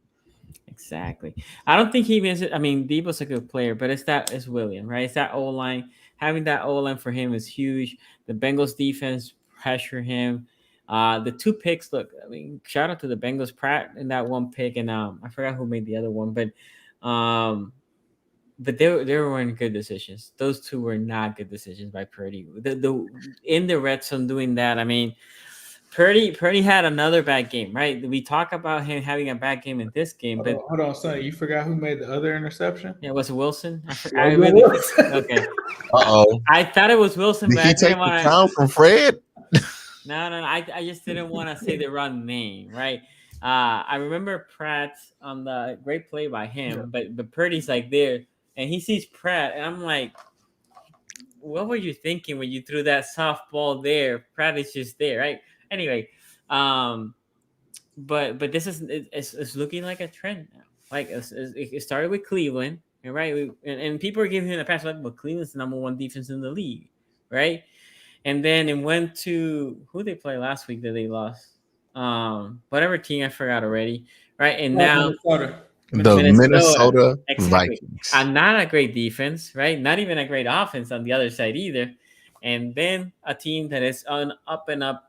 Exactly. I don't think he even. I mean, Debo's a good player, but it's William, right? It's that O line. Having that O line for him is huge. The Bengals defense pressure him. The 2 picks. Look, I mean, shout out to the Bengals. Pratt in that 1 pick, and I forgot who made the other one, but they weren't good decisions. Those 2 were not good decisions by Purdy. The in the red zone doing that. I mean, Purdy had another bad game, right? We talk about him having a bad game in this game, but Hold on, Sonny. You forgot who made the other interception? yeah, was it Wilson? I really okay. Uh-oh. I thought it was Wilson, Did but he I take didn't the want crown from Fred? No. I just didn't want to say the wrong name, right? I remember Pratt on the great play by him, but Purdy's like there, and he sees Pratt, and I'm like, what were you thinking when you threw that softball there? Pratt is just there, right? Anyway, but this is it's looking like a trend now. Like it started with Cleveland, right? And people are giving him a pass like, well, Cleveland's the number 1 defense in the league, right? And then it went to who they played last week that they lost. Whatever team I forgot already, right? And now Minnesota exactly. Vikings. And not a great defense, right? Not even a great offense on the other side either. And then a team that is on up and up,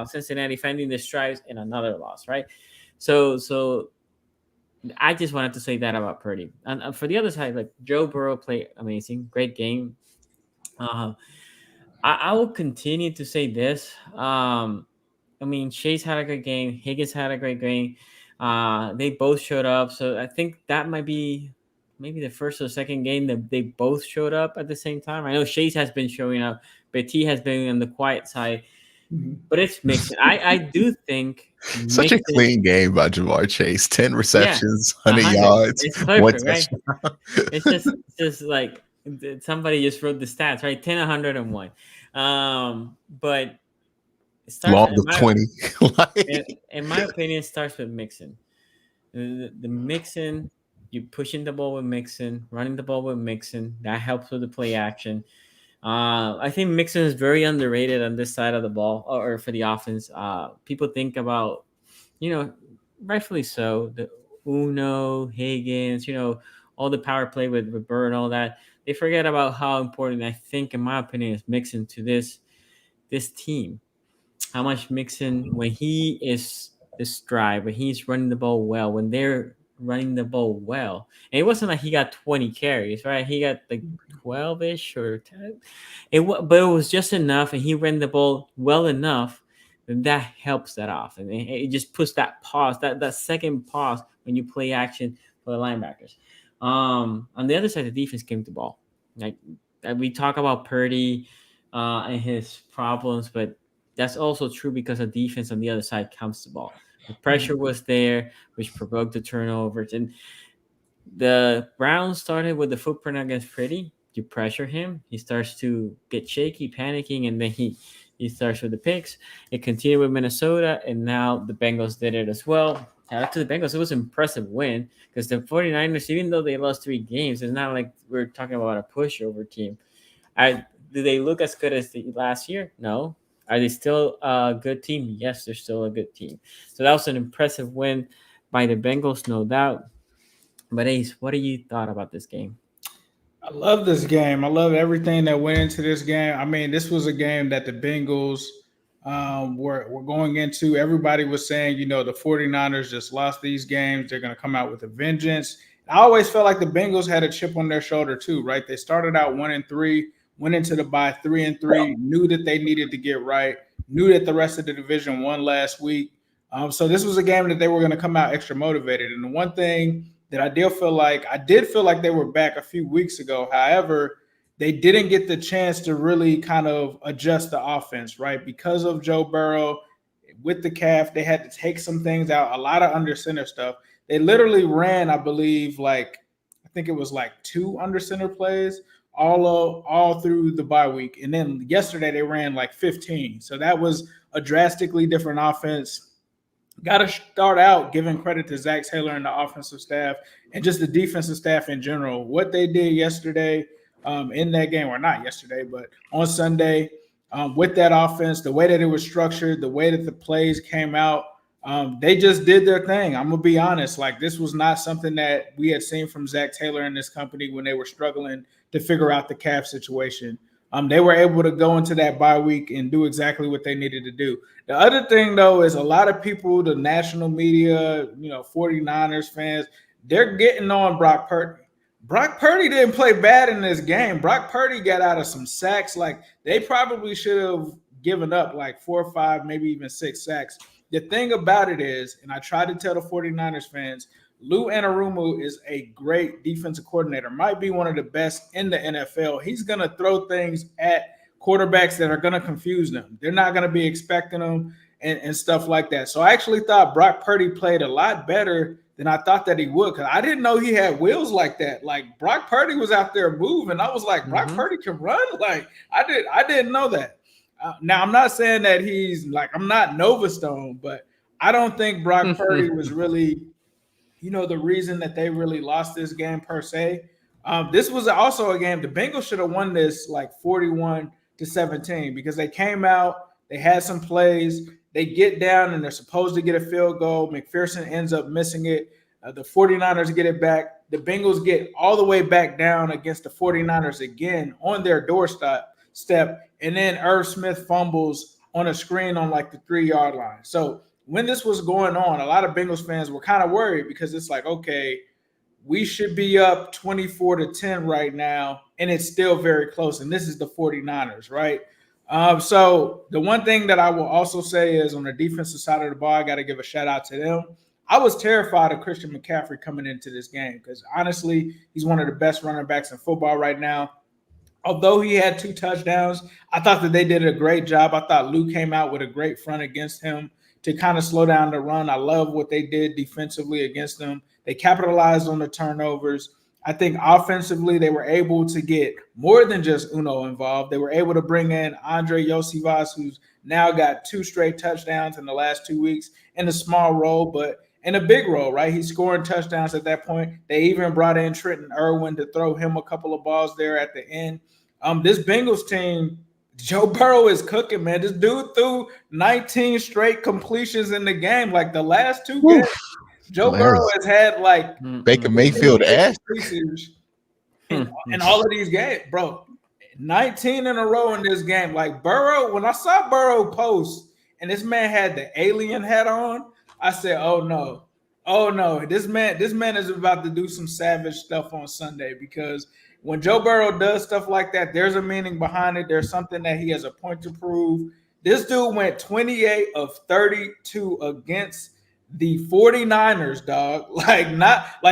Cincinnati finding the strides and another loss, right? So I just wanted to say that about Purdy. And for the other side, like Joe Burrow played amazing, great game. I will continue to say this. I mean, Chase had a good game. Higgins had a great game. They both showed up. So I think that might be maybe the first or second game that they both showed up at the same time. I know Chase has been showing up, but T has been on the quiet side. But it's Mixon. I do think Such a clean game by Jamar Chase. 10 receptions, 100 yards. It's perfect, right? It's just like somebody just wrote the stats, right? 10, 101. But it starts long of 20. in my opinion, it starts with Mixon. The Mixon, you pushing the ball with Mixon, running the ball with Mixon. That helps with the play action. I think Mixon is very underrated on this side of the ball or for the offense. People think about, rightfully so, the Uno, Higgins, all the power play with Burr and all that. They forget about how important, I think, in my opinion, is Mixon to this team. How much Mixon, when he is stride, when he's running the ball well, when they're running the ball well. And it wasn't like he got 20 carries, right? He got like 12-ish or 10. But it was just enough, and he ran the ball well enough that helps that off. And it just puts that pause, that second pause when you play action for the linebackers. On the other side, the defense came to ball. Like we talk about Purdy and his problems, but that's also true because the defense on the other side comes to ball. The pressure was there, which provoked the turnovers. And the Browns started with the footprint against Purdy. You pressure him, he starts to get shaky, panicking, and then he starts with the picks. It continued with Minnesota, and now the Bengals did it as well. Shout out to the Bengals. It was an impressive win because the 49ers, even though they lost 3 games, it's not like we're talking about a pushover team. Do they look as good as the last year? No. Are they still a good team? Yes, they're still a good team. So that was an impressive win by the Bengals, no doubt. But Ace, what do you thought about this game? I love this game. I love everything that went into this game. I mean, this was a game that the Bengals were going into. Everybody was saying, the 49ers just lost these games. They're going to come out with a vengeance. I always felt like the Bengals had a chip on their shoulder too, right? They started out 1-3, went into the bye 3-3, knew that they needed to get right, knew that the rest of the division won last week. So this was a game that they were going to come out extra motivated. And the one thing that I did feel like they were back a few weeks ago. However, they didn't get the chance to really kind of adjust the offense, right? Because of Joe Burrow with the calf, they had to take some things out, a lot of under center stuff. They literally ran, I believe, I think it was 2 under center plays all through the bye week. And then yesterday they ran 15. So that was a drastically different offense. Got to start out giving credit to Zach Taylor and the offensive staff and just the defensive staff in general. What they did yesterday in that game, or not yesterday, but on Sunday with that offense, the way that it was structured, the way that the plays came out, they just did their thing. I'm going to be honest. This was not something that we had seen from Zach Taylor and this company when they were struggling to figure out the cap situation. They were able to go into that bye week and do exactly what they needed to do. The other thing, though, is a lot of people, the national media, 49ers fans, they're getting on Brock Purdy. Brock Purdy didn't play bad in this game. Brock Purdy got out of some sacks. They probably should have given up 4 or 5, maybe even 6 sacks. The thing about it is, and I try to tell the 49ers fans, Lou Anarumo is a great defensive coordinator, might be one of the best in the NFL. He's going to throw things at quarterbacks that are going to confuse them. They're not going to be expecting them and stuff like that. So I actually thought Brock Purdy played a lot better than I thought that he would, because I didn't know he had wheels like that. Brock Purdy was out there moving. I was like, Brock Purdy can run? I didn't know that. Now, I'm not saying that he's I'm not Nova Stone, but I don't think Brock Purdy was really – the reason that they really lost this game per se. This was also a game the Bengals should have won this 41-17 because they came out, they had some plays, they get down and they're supposed to get a field goal. McPherson ends up missing it. The 49ers get it back. The Bengals get all the way back down against the 49ers again on their doorstep, and then Irv Smith fumbles on a screen on the 3-yard line. So when this was going on, a lot of Bengals fans were kind of worried because it's okay, we should be up 24-10 right now, and it's still very close. And this is the 49ers, right? So the one thing that I will also say is on the defensive side of the ball, I got to give a shout out to them. I was terrified of Christian McCaffrey coming into this game because honestly, he's one of the best running backs in football right now. Although he had 2 touchdowns, I thought that they did a great job. I thought Lou came out with a great front against him to kind of slow down the run. I love what they did defensively against them. They capitalized on the turnovers. I think offensively, they were able to get more than just Uno involved. They were able to bring in Andre Yosivas, who's now got 2 straight touchdowns in the last 2 weeks in a small role, but in a big role, right? He's scoring touchdowns at that point. They even brought in Trenton Irwin to throw him a couple of balls there at the end. This Bengals team, Joe Burrow is cooking, man. This dude threw 19 straight completions in the game. The last 2 games, Joe Burrow has had Baker Mayfield ass in all of these games, bro. 19 in a row in this game. Burrow, when I saw Burrow post and this man had the alien hat on, I said, oh no, this man is about to do some savage stuff on Sunday, because when Joe Burrow does stuff like that, there's a meaning behind it. There's something that he has a point to prove. This dude went 28 of 32 against the 49ers, dog.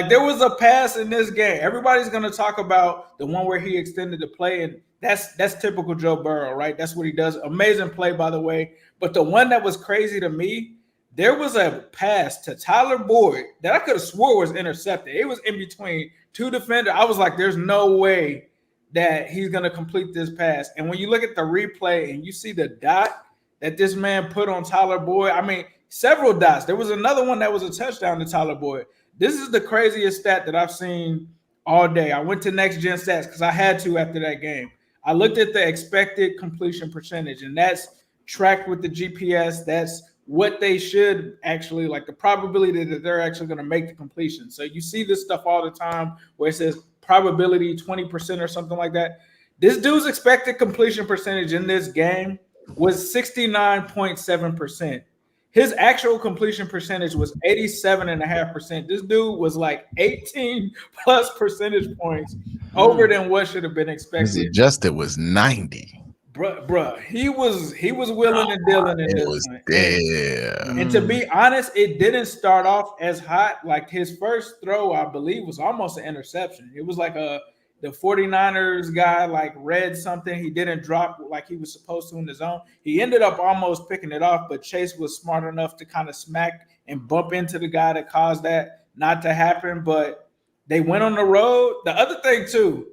There was a pass in this game. Everybody's going to talk about the one where he extended the play, and that's typical Joe Burrow, right? That's what he does. Amazing play, by the way. But the one that was crazy to me, there was a pass to Tyler Boyd that I could have swore was intercepted. It was in between 2 defenders. I was like, there's no way that he's going to complete this pass. And when you look at the replay and you see the dot that this man put on Tyler Boyd, I mean, several dots. There was another one that was a touchdown to Tyler Boyd. This is the craziest stat that I've seen all day. I went to Next Gen Stats because I had to after that game. I looked at the expected completion percentage, and that's tracked with the GPS. That's what they should actually, the probability that they're actually going to make the completion. So you see this stuff all the time where it says probability 20% or something like that. This dude's expected completion percentage in this game was 69.7%. His actual completion percentage was 87.5%. This dude was 18 plus percentage points over than what should have been expected. His adjusted was 90. Bruh, he was willing and dealing in this. It was there. And to be honest, it didn't start off as hot. His first throw, I believe, was almost an interception. It was the 49ers guy read something. He didn't drop like he was supposed to in the zone. He ended up almost picking it off, but Chase was smart enough to kind of smack and bump into the guy that caused that. not to happen, but they went on the road. The other thing too,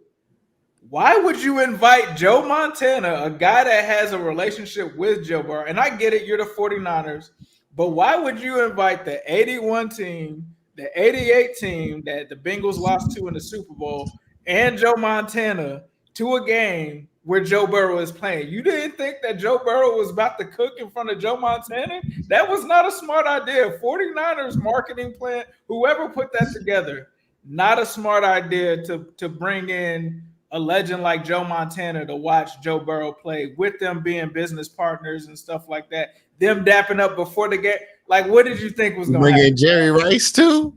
why would you invite Joe Montana, a guy that has a relationship with Joe Burrow? And I get it, you're the 49ers, but why would you invite the 81 team, the 88 team that the Bengals lost to in the Super Bowl, and Joe Montana to a game where Joe Burrow is playing? You didn't think that Joe Burrow was about to cook in front of Joe Montana? That was not a smart idea. 49ers marketing plan, whoever put that together, not a smart idea to bring in a legend like Joe Montana to watch Joe Burrow play, with them being business partners and stuff like that. Them dapping up before the game. Like, what did you think was going to happen? Bring in Jerry Rice too.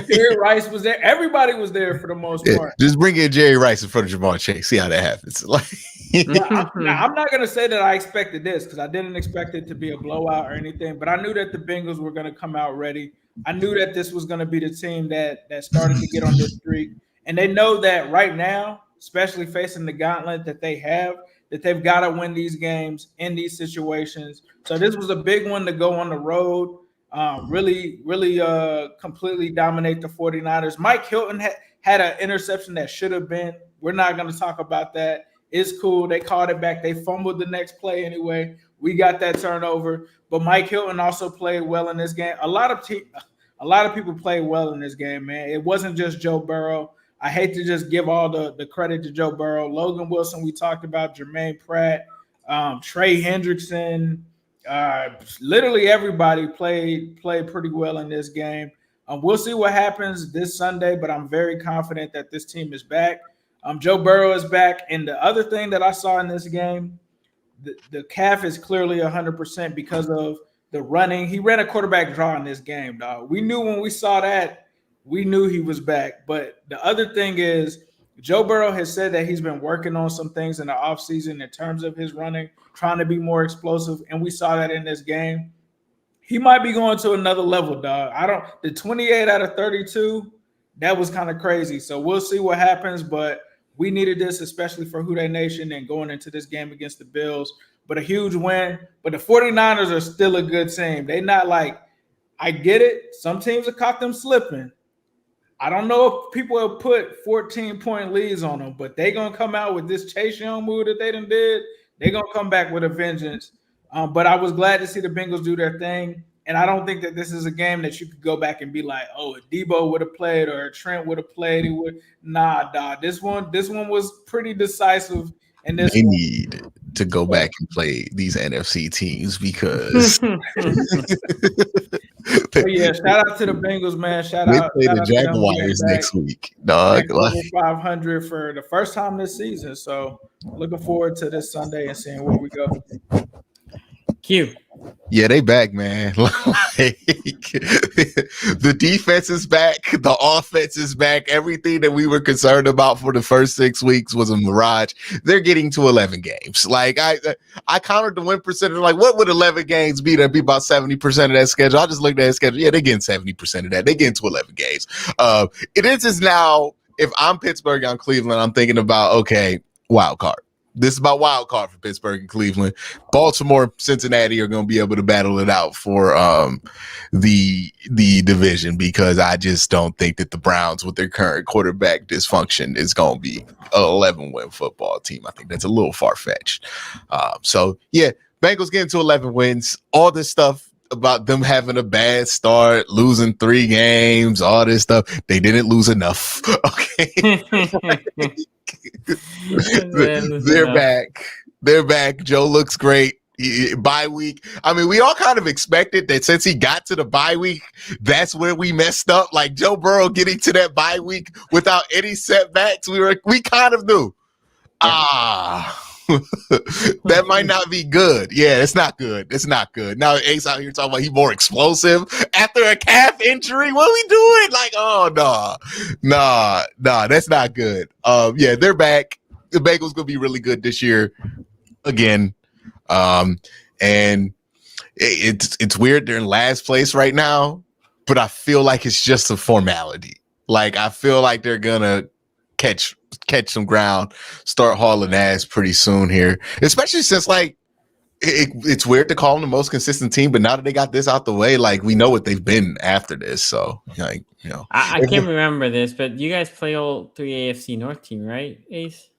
Jerry Rice was there. Everybody was there for the most part. Just bring in Jerry Rice in front of Jamar Chase. See how that happens. Like, I'm not going to say that I expected this, because I didn't expect it to be a blowout or anything, but I knew that the Bengals were going to come out ready. I knew that this was going to be the team that started to get on this streak. And they know that right now, especially facing the gauntlet that they have, that they've got to win these games in these situations. So this was a big one to go on the road, really completely dominate the 49ers. Mike Hilton had an interception that should have been. We're not going to talk about that. It's cool. They called it back. They fumbled the next play anyway. We got that turnover. But Mike Hilton also played well in this game. A lot of people played well in this game, man. It wasn't just Joe Burrow. I hate to just give all the credit to Joe Burrow. Logan Wilson, we talked about, Jermaine Pratt, Trey Hendrickson, literally everybody played pretty well in this game. We'll see what happens this Sunday, but I'm very confident that this team is back. Joe Burrow is back. And the other thing that I saw in this game, the calf is clearly 100% because of the running. He ran a quarterback draw in this game, dog. We knew when we saw that, we knew he was back. But the other thing is, Joe Burrow has said that he's been working on some things in the offseason in terms of his running, trying to be more explosive, and we saw that in this game. He might be going to another level, dog. The 28 out of 32, that was kind of crazy. So we'll see what happens, but we needed this, especially for Who Dey Nation and going into this game against the Bills. But a huge win. But the 49ers are still a good team. They not like, I get it. Some teams have caught them slipping. I don't know if people have put 14-point leads on them, but they're going to come out with this Chase Young move that they done did. They're going to come back with a vengeance. But I was glad to see the Bengals do their thing. And I don't think that this is a game that you could go back and be like, oh, if Debo would have played or if Trent would have played, he would. Nah, dog. This one was pretty decisive. And they need to go back and play these NFC teams because yeah, shout out to the Bengals, man. Shout they out play the to them Jaguars next week, dog. Over 500 for the first time this season. So looking forward to this Sunday and seeing where we go. Q. Yeah, they back, man. Like, the defense is back. The offense is back. Everything that we were concerned about for the first 6 weeks was a mirage. They're getting to 11 games. Like I counted the win percentage. Like, what would 11 games be? That'd be about 70% of that schedule. I just looked at that schedule. Yeah, they're getting 70% of that. They're getting to 11 games. It is just now, if I'm Pittsburgh, I'm Cleveland, I'm thinking about, okay, wild card. This is about wild card for Pittsburgh and Cleveland. Baltimore, Cincinnati are going to be able to battle it out for the division, because I just don't think that the Browns, with their current quarterback dysfunction, is going to be an 11-win football team. I think that's a little far-fetched. So, yeah, Bengals getting to 11 wins. All this stuff about them having a bad start, losing 3 games, all this stuff. They didn't lose enough. Okay. They're back. They're back. Joe looks great. Bye week. I mean, we all kind of expected that since he got to the bye week, that's where we messed up. Like Joe Burrow getting to that bye week without any setbacks. We kind of knew. That might not be good. Yeah, it's not good. It's not good. Now Ace out here talking about he's more explosive after a calf injury. What are we doing? Like, oh nah, that's not good. Yeah, they're back. The Bengals gonna be really good this year again. And it's weird they're in last place right now, but I feel like it's just a formality. Like I feel like they're gonna catch some ground, start hauling ass pretty soon here, especially since like it's weird to call them the most consistent team, but now that they got this out the way, like we know what they've been after this. So, like, I can't remember this, but you guys play all 3 AFC North team, right, Ace?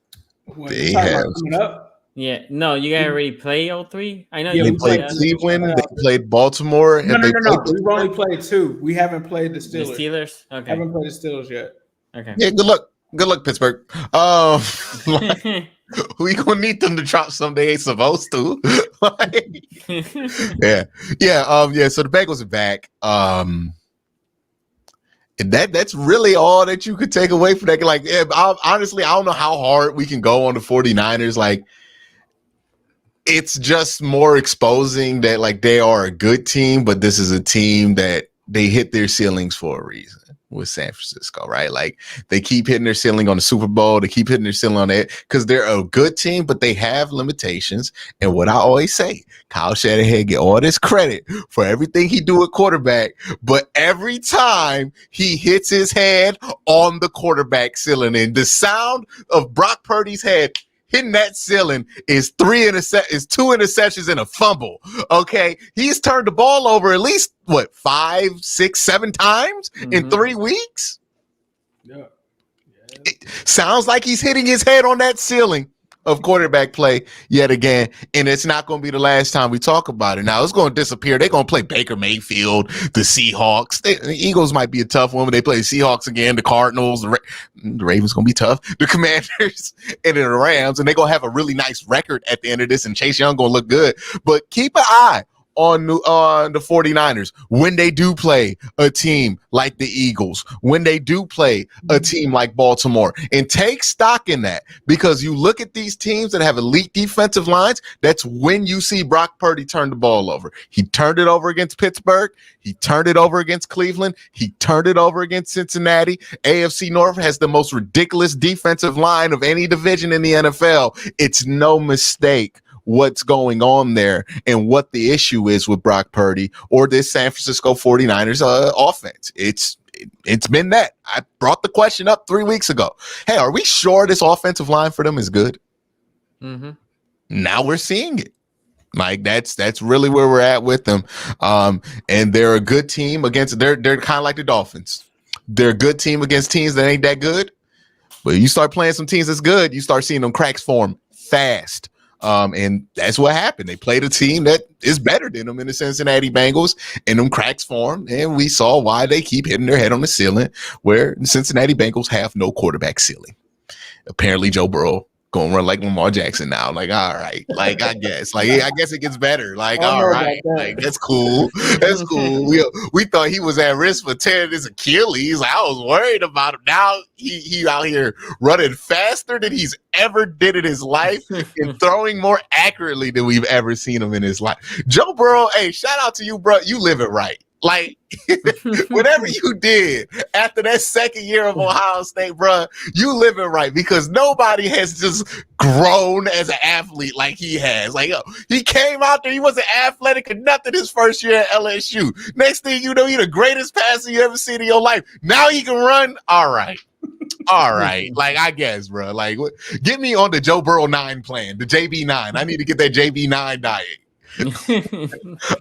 They have coming up. Yeah, no, you guys already play all 3. I know Yeah, they you played Cleveland, they played Baltimore. No. Played We've only played 2. We haven't played the the Steelers. Steelers. Okay, Haven't played the Steelers yet. okay. Yeah, good luck, Pittsburgh. We gonna need them to drop some they ain't supposed to. Yeah. So the Bengals are back. And that's really all that you could take away from that. Like, honestly, I don't know how hard we can go on the 49ers. Like, it's just more exposing that like they are a good team, but this is a team that they hit their ceilings for a reason with San Francisco, right? Like they keep hitting their ceiling on the Super Bowl. They keep hitting their ceiling on it because they're a good team, but they have limitations. And what I always say, Kyle Shanahan get all this credit for everything he do at quarterback, but every time he hits his head on the quarterback ceiling, and the sound of Brock Purdy's head hitting that ceiling is 2 interceptions and a fumble. Okay, he's turned the ball over at least 5, 6, 7 times in 3 weeks. Yeah. It sounds like he's hitting his head on that ceiling of quarterback play yet again, and it's not going to be the last time we talk about it. Now it's going to disappear. They're going to play Baker Mayfield, the Seahawks. The Eagles might be a tough one, but they play the Seahawks again, the Cardinals, the Ravens going to be tough, the Commanders, and the Rams, and they're going to have a really nice record at the end of this, and Chase Young going to look good. But keep an eye on the 49ers when they do play a team like the Eagles, when they do play a team like Baltimore, and take stock in that, because you look at these teams that have elite defensive lines, that's when you see Brock Purdy turn the ball over. He turned it over against Pittsburgh. He turned it over against Cleveland. He turned it over against Cincinnati. AFC North has the most ridiculous defensive line of any division in the NFL. It's no mistake what's going on there and what the issue is with Brock Purdy or this San Francisco 49ers offense. It's been that. I brought the question up 3 weeks ago. Hey, are we sure this offensive line for them is good? Mm-hmm. Now we're seeing it. Like that's really where we're at with them. And they're a good team against they're kind of like the Dolphins. They're a good team against teams that ain't that good. But you start playing some teams that's good, you start seeing them cracks form fast. And that's what happened. They played a team that is better than them in the Cincinnati Bengals, and them cracks formed, and we saw why they keep hitting their head on the ceiling, where the Cincinnati Bengals have no quarterback ceiling. Apparently, Joe Burrow gonna run like Lamar Jackson now. Like, all right, like I guess it gets better. Like, all right, like that's cool. That's cool. We thought he was at risk for tearing his Achilles. I was worried about him. Now he out here running faster than he's ever did in his life and throwing more accurately than we've ever seen him in his life. Joe Burrow, hey, shout out to you, bro. You live it right. Like, whatever you did after that second year of Ohio State, bro, you live it right, because nobody has just grown as an athlete like he has. Like, he came out there, he wasn't athletic or nothing his first year at LSU. Next thing you know, he's the greatest passer you ever seen in your life. Now he can run. All right. Like, I guess, bro. Like, get me on the Joe Burrow 9 plan, the JB9. I need to get that JB9 diet.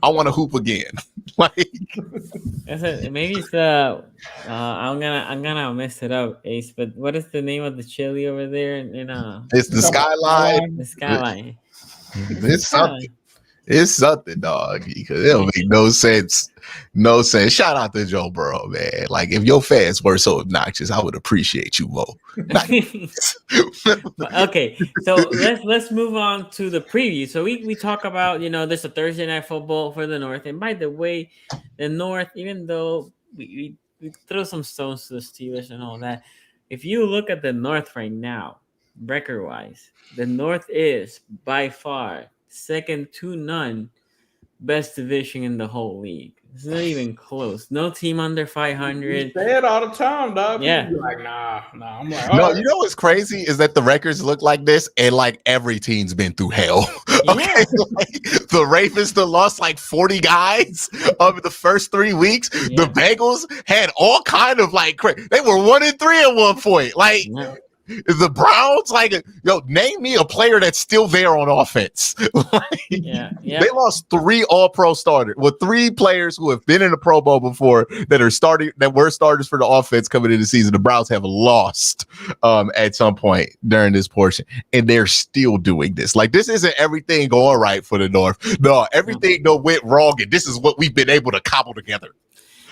I want to hoop again. Like, maybe it's the I'm gonna mess it up, Ace. But what is the name of the chili over there? It's the Skyline. The Skyline. It's something. It's something, dog. Because it don't make no sense. No sense. Shout out to Joe Burrow, man. Like, if your fans were so obnoxious, I would appreciate you more. Okay, so let's move on to the preview. So we talk about, there's a Thursday night football for the North. And by the way, the North, even though we throw some stones to the Steelers and all that, if you look at the North right now, record-wise, the North is by far second to none best division in the whole league. It's not even close. No team under 500. You say it all the time, dog. Yeah. People be like, nah. I'm like, no, right. You know what's crazy is that the records look like this, and like every team's been through hell. Okay, Yeah. like, the Ravens still lost like 40 guys over the first 3 weeks. Yeah. The Bengals had all kind of like they were 1-3 at one point. Like, Yeah. the Browns, name me a player that's still there on offense. They lost 3 All-Pro starters. Well, 3 players who have been in the Pro Bowl before that were starters for the offense coming into the season. The Browns have lost at some point during this portion, and they're still doing this. Like, this isn't everything going right for the North. No, everything went wrong, and this is what we've been able to cobble together.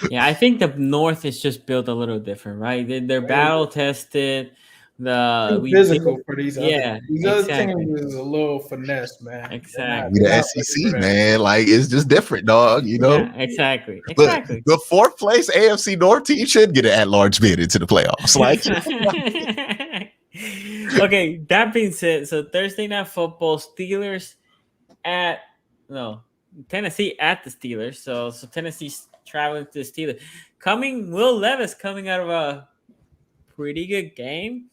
Yeah, I think the North is just built a little different, right? They're battle tested. Physical for these other exactly. teams is a little finesse, man. Exactly. The SEC, man, it's just different, dog. Yeah, exactly. The 4th place AFC North team should get an at-large bid into the playoffs. Okay, that being said, so Thursday Night Football, Tennessee at the Steelers. So Tennessee's traveling to the Steelers. Will Levis coming out of a pretty good game.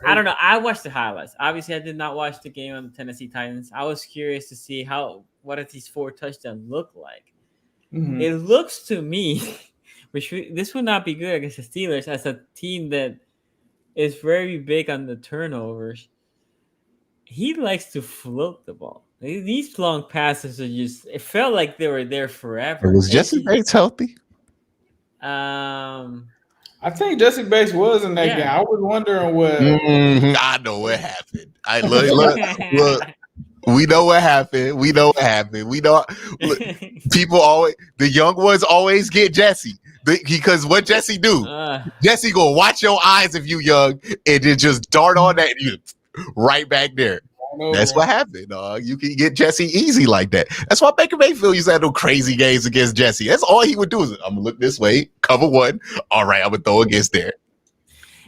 I don't know. I watched the highlights. Obviously, I did not watch the game on the Tennessee Titans. I was curious to see what does these 4 touchdowns look like. Mm-hmm. It looks to me, this would not be good against the Steelers as a team that is very big on the turnovers. He likes to float the ball. These long passes are it felt like they were there forever. Was Jesse Bates healthy? I think Jesse Bates was in that game. I was wondering what. I know what happened. Look. We know what happened. We know people always, the young ones always get Jesse because what Jesse do? Jesse gonna watch your eyes if you young and then just dart on that and you right back there. That's what happened, dog. You can get Jesse easy like that. That's why Baker Mayfield used to have no crazy games against Jesse. That's all he would do is, I'm going to look this way, cover 1. All right, I'm going to throw against there.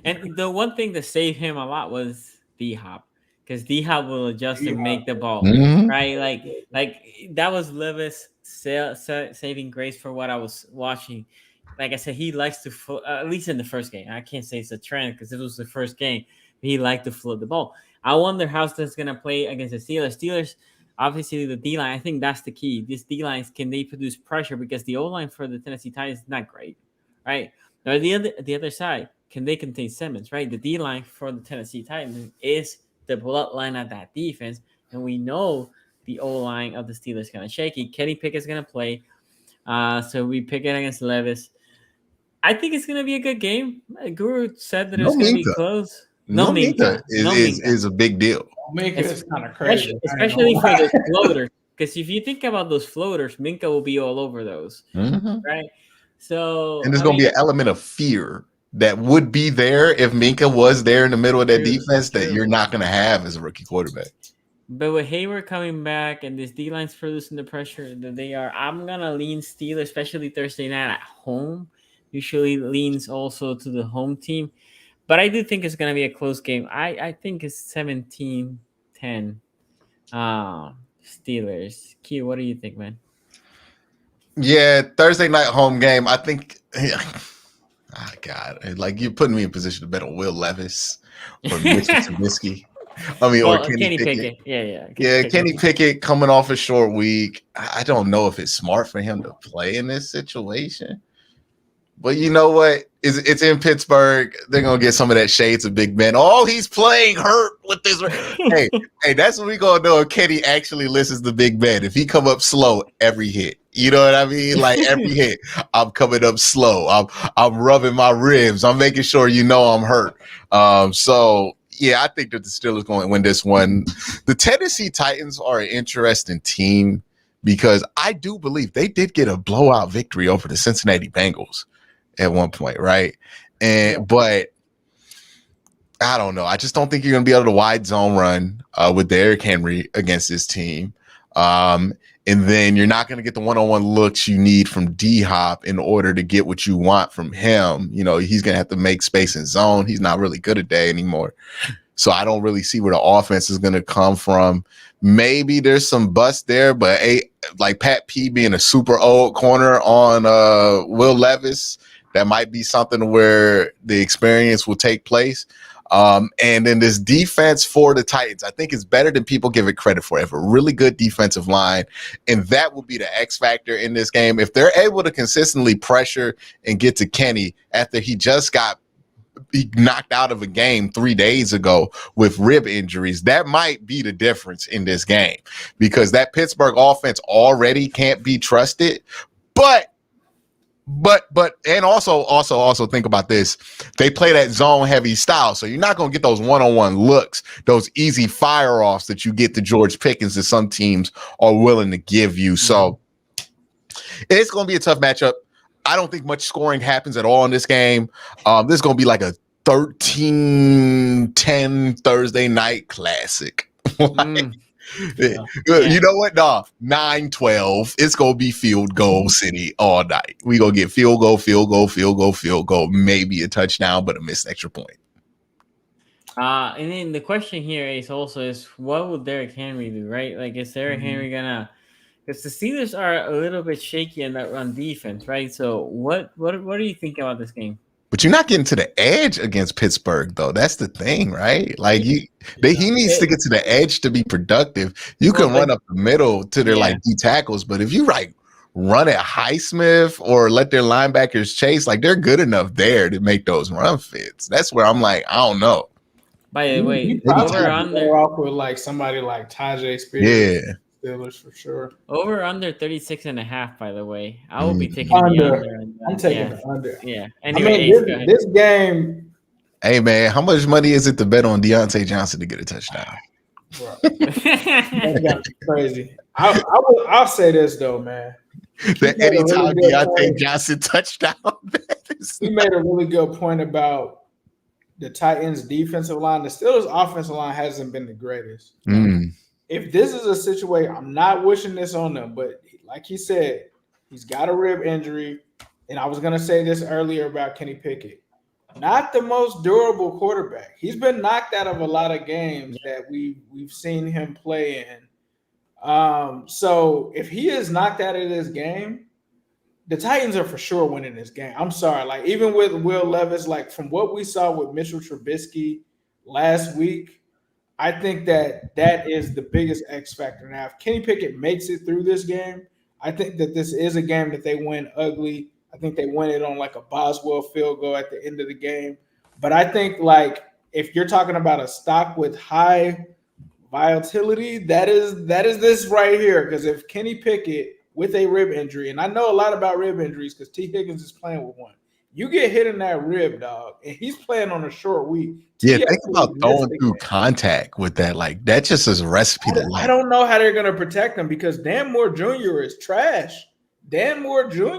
And the one thing that saved him a lot was D-Hop. Because D-Hop will adjust and make the ball, right? Like that was Levis' saving grace for what I was watching. Like I said, he likes to, at least in the first game. I can't say it's a trend because it was the first game. But he liked to float the ball. I wonder how that's going to play against the Steelers. Steelers, obviously, the D-line, I think that's the key. These D-lines, can they produce pressure? Because the O-line for the Tennessee Titans is not great, right? Now, the other side, can they contain Simmons, right? The D-line for the Tennessee Titans is the bloodline of that defense, and we know the O-line of the Steelers is kind of shaky. Kenny Pickett's going to play, so we pick it against Levis. I think it's going to be a good game. Guru said that it was going to be close. No Minka is a big deal. Minka is kind of crazy, especially for the floaters. Because if you think about those floaters, Minka will be all over those, right? So, and there's going to be an element of fear that would be there if Minka was there in the middle of that defense that you're not going to have as a rookie quarterback. But with Hayward coming back and this D-line's producing the pressure that they are, I'm going to lean Steelers, especially Thursday night at home. Usually leans also to the home team. But I do think it's going to be a close game. I think it's 17-10 Steelers. Q, what do you think, man? Yeah, Thursday night home game. I think, God, like you're putting me in position to bet on Will Levis or Mitchell Trubisky. Or Kenny Pickett. Yeah, Kenny Pickett coming off a short week. I don't know if it's smart for him to play in this situation. But you know what? It's in Pittsburgh. They're gonna get some of that shades of Big Ben. Oh, he's playing hurt with this. hey, that's what we gonna know if Kenny actually listens to Big Ben. If he come up slow every hit, you know what I mean? Like every hit, I'm coming up slow. I'm rubbing my ribs. I'm making sure you know I'm hurt. So yeah, I think that the Steelers going to win this one. The Tennessee Titans are an interesting team because I do believe they did get a blowout victory over the Cincinnati Bengals at one point, right? But I don't know. I just don't think you're going to be able to wide zone run with Derrick Henry against this team. And then you're not going to get the one-on-one looks you need from D-Hop in order to get what you want from him. You know, he's going to have to make space in zone. He's not really good at that anymore. So I don't really see where the offense is going to come from. Maybe there's some bust there, but like Pat P being a super old corner on Will Levis, that might be something where the experience will take place. And then this defense for the Titans, I think is better than people give it credit for. They have a really good defensive line, and that will be the X factor in this game. If they're able to consistently pressure and get to Kenny after he just got knocked out of a game 3 days ago with rib injuries. That might be the difference in this game because that Pittsburgh offense already can't be trusted. But and also think about this. They play that zone heavy style. So you're not going to get those one-on-one looks, those easy fire offs that you get to George Pickens that some teams are willing to give you. So it's going to be a tough matchup. I don't think much scoring happens at all in this game. This is going to be like a 13-10 Thursday night classic. You know what? No, 9-12. It's going to be field goal city all night. We're going to get field goal, maybe a touchdown, but a missed extra point. And then the question here is what will Derrick Henry do, right? Like, is Derrick Henry gonna? Because the Steelers are a little bit shaky in that run defense, right? So what do you think about this game? But you're not getting to the edge against Pittsburgh, though. That's the thing, right? Like he needs to get to the edge to be productive. You can run up the middle to their like D tackles, but if you like run at Highsmith or let their linebackers chase, like they're good enough there to make those run fits. That's where I'm like, I don't know. By the way, you over under off with like somebody like Tajay Spears. Yeah. Steelers for sure. Over under 36.5, by the way. I will be taking under. the under. I'm taking the under. Yeah. Anyway, I mean, this game. Hey man, how much money is it to bet on Deontay Johnson to get a touchdown? That's crazy. I'll say this though, man. The anytime Deontay Johnson touchdown. He made a really good point about the Titans' defensive line. The Steelers' offensive line hasn't been the greatest. If this is a situation, I'm not wishing this on them, but like he said, he's got a rib injury. And I was going to say this earlier about Kenny Pickett. Not the most durable quarterback. He's been knocked out of a lot of games that we've seen him play in. So if he is knocked out of this game, the Titans are for sure winning this game. I'm sorry. Like, even with Will Levis, like from what we saw with Mitchell Trubisky last week, I think that is the biggest X factor. Now, if Kenny Pickett makes it through this game, I think that this is a game that they win ugly. I think they win it on like a Boswell field goal at the end of the game. But I think, like, if you're talking about a stock with high volatility, that is this right here. Because if Kenny Pickett with a rib injury, and I know a lot about rib injuries because T. Higgins is playing with one. You get hit in that rib, dog, and he's playing on a short week. Yeah, think about throwing through contact with that. Like, that just is a recipe to life. I don't know how they're going to protect him because Dan Moore Jr. is trash. Dan Moore Jr.,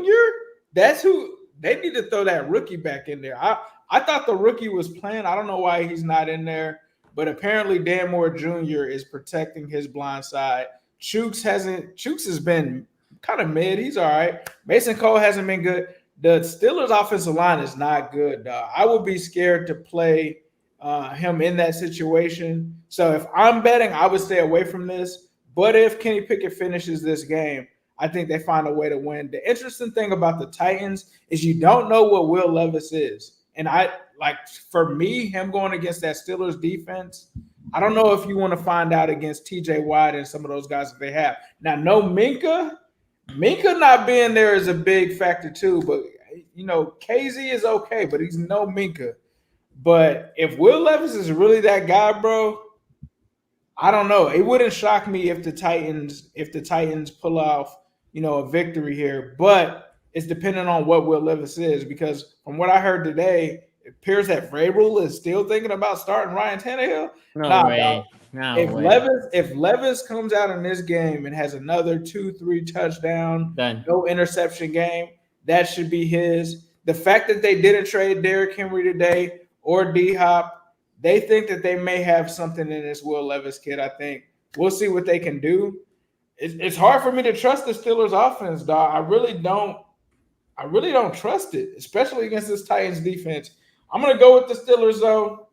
that's who they need to throw that rookie back in there. I thought the rookie was playing. I don't know why he's not in there, but apparently Dan Moore Jr. is protecting his blind side. Chooks has been kind of mid. He's all right. Mason Cole hasn't been good. The Steelers' offensive line is not good, dog. I would be scared to play him in that situation. So if I'm betting, I would stay away from this. But if Kenny Pickett finishes this game, I think they find a way to win. The interesting thing about the Titans is you don't know what Will Levis is. And for me, him going against that Steelers defense, I don't know if you want to find out against TJ Watt and some of those guys that they have. Now, no Minka. Minka not being there is a big factor too, but KZ is okay, but he's no Minka. But if Will Levis is really that guy, bro, I don't know. It wouldn't shock me if the Titans pull off, a victory here. But it's dependent on what Will Levis is, because from what I heard today, it appears that Vrabel is still thinking about starting Ryan Tannehill. No way. If Levis comes out in this game and has another 2-3 touchdown, no interception game, that should be his. The fact that they didn't trade Derrick Henry today or D-Hop, they think that they may have something in this Will Levis kid. I think we'll see what they can do. It's hard for me to trust the Steelers offense, dog. I really don't trust it, especially against this Titans defense. I'm gonna go with the Steelers though.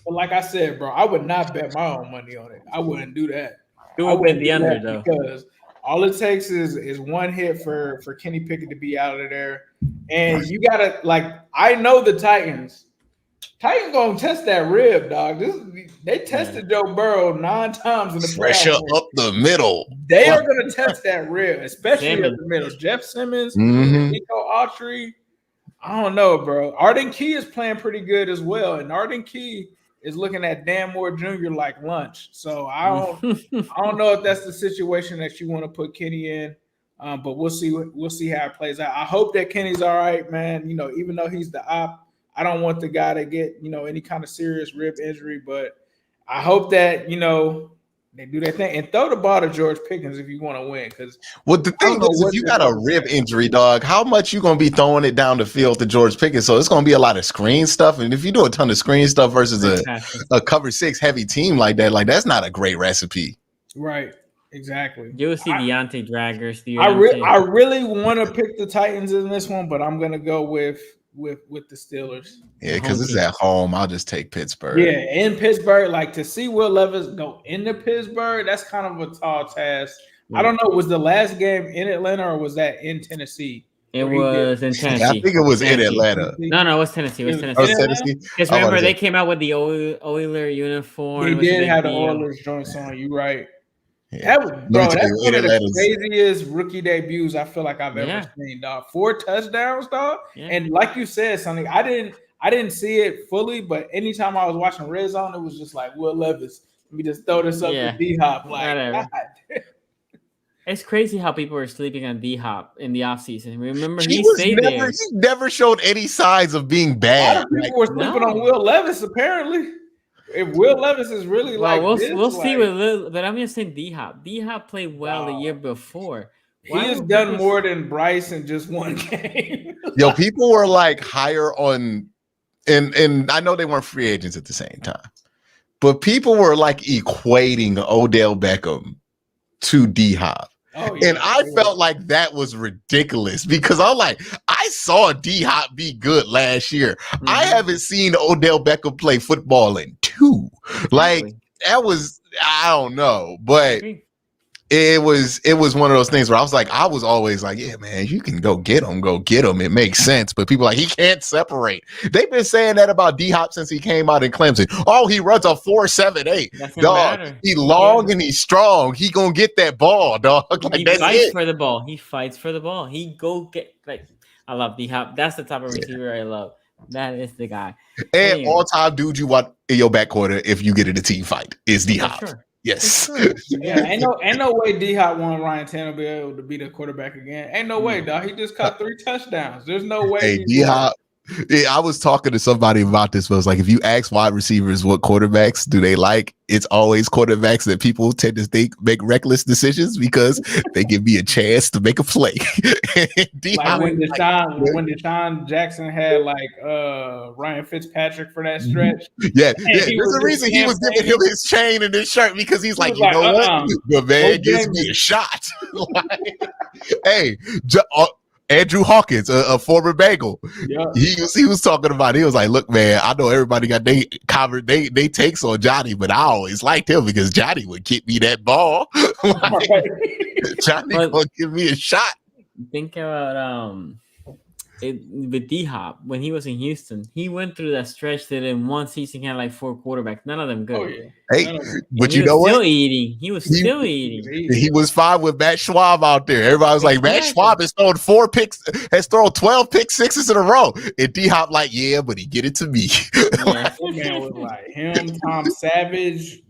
But like I said, bro, I would not bet my own money on it. I wouldn't do that. You would bet the under though, because all it takes is one hit for Kenny Pickett to be out of there, and you gotta I know the Titans gonna test that rib, dog. They tested Joe Burrow 9 times in the pressure up the middle. They are gonna test that rib, especially in the middle. Jeff Simmons, Nico Autry. I don't know, bro. Arden Key is playing pretty good as well, and Arden Key is looking at Dan Moore Jr. like lunch. So I don't know if that's the situation that you want to put Kenny in, but we'll see. We'll see how it plays out. I hope that Kenny's all right, man. You know, even though he's the op, I don't want the guy to get any kind of serious rib injury, but I hope that they do their thing and throw the ball to George Pickens if you want to win. Because the thing is, if you got a rib injury, dog, how much you gonna be throwing it down the field to George Pickens? So it's gonna be a lot of screen stuff. And if you do a ton of screen stuff versus a cover 6 heavy team like that, like that's not a great recipe. Right. Exactly. You'll see Deontay draggers. I really want to pick the Titans in this one, but I'm gonna go with the Steelers. Yeah, because it's at home. I'll just take Pittsburgh. Yeah, in Pittsburgh, like to see Will Levis go into Pittsburgh, that's kind of a tall task. Yeah. I don't know, was the last game in Atlanta or was that in Tennessee? It was in Tennessee. I think it was in Atlanta. No, it was Tennessee. It was Tennessee. Because remember, they came out with the Oiler uniform. They did have the Oilers joints on. You right. Yeah. That's one of the craziest rookie debuts I feel like I've ever seen, dog. 4 touchdowns, dog. Yeah. And like you said, Sonny, I didn't see it fully, but anytime I was watching Red Zone, it was just like Will Levis. Let me just throw this up to D-Hop. Like, it's crazy how people are sleeping on D-Hop in the offseason. Remember, he never showed any signs of being bad. A lot of people were sleeping on Will Levis, apparently. If Will Levis is really we'll see with but I'm just saying D-Hop. D-Hop played well the year before. He has done more than Bryce in just one game. Yo, people were like higher on, and I know they weren't free agents at the same time, but people were like equating Odell Beckham to D-Hop. Oh, yeah, and I felt like that was ridiculous because I'm like, I saw D-Hop be good last year. Mm-hmm. I haven't seen Odell Beckham play football in 2. Like that was, I don't know, but it was one of those things where I was always like, yeah, man, you can go get him. It makes sense. But people are like, he can't separate. They've been saying that about D-Hop since he came out in Clemson. Oh, he runs a 4.78. Dog, he long and he's strong. He gonna get that ball, dog. Like, he fights for the ball. He fights for the ball. He go get I love D-Hop. That's the type of receiver I love. That is the guy. And all-time dude you want in your backcourt if you get in a team fight is D-Hop. Sure. Yes. Yeah, ain't no way D-Hop want Ryan Tannehill to be the quarterback again. Ain't no way, dog. He just caught 3 touchdowns. There's no way. Hey, D-Hop. Yeah, I was talking to somebody about this, but it was like, if you ask wide receivers what quarterbacks do they like, it's always quarterbacks that people tend to think make reckless decisions because they give me a chance to make a play. Like when Deshaun Jackson had Ryan Fitzpatrick for that stretch. Yeah. There's a reason he was giving him his chain and his shirt because he's like, you know what? The man gives me a shot. Hey, Andrew Hawkins, a former Bengal, he was talking about it. He was like, look, man, I know everybody got they takes on Johnny, but I always liked him because Johnny would kick me that ball. Johnny would give me a shot. Think about with D-Hop, when he was in Houston, he went through that stretch that in one season he had like 4 quarterbacks, none of them good. Oh, yeah. Hey, but you know what? He was still eating. He was fine with Matt Schwab out there. Everybody was like, Matt Schwab has thrown 12 pick sixes in a row. And D-Hop like, yeah, but he get it to me. That man was like him, Tom Savage,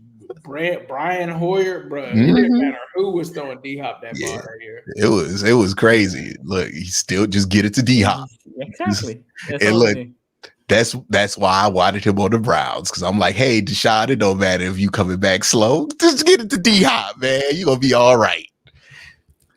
Brian Hoyer, bro. It didn't matter who was throwing D-Hop that ball right here. It was crazy. Look, he still just get it to D-Hop. Exactly. And look, that's why I wanted him on the Browns, because I'm like, hey, Deshaun, it don't matter if you coming back slow. Just get it to D-Hop, man. You're gonna be all right.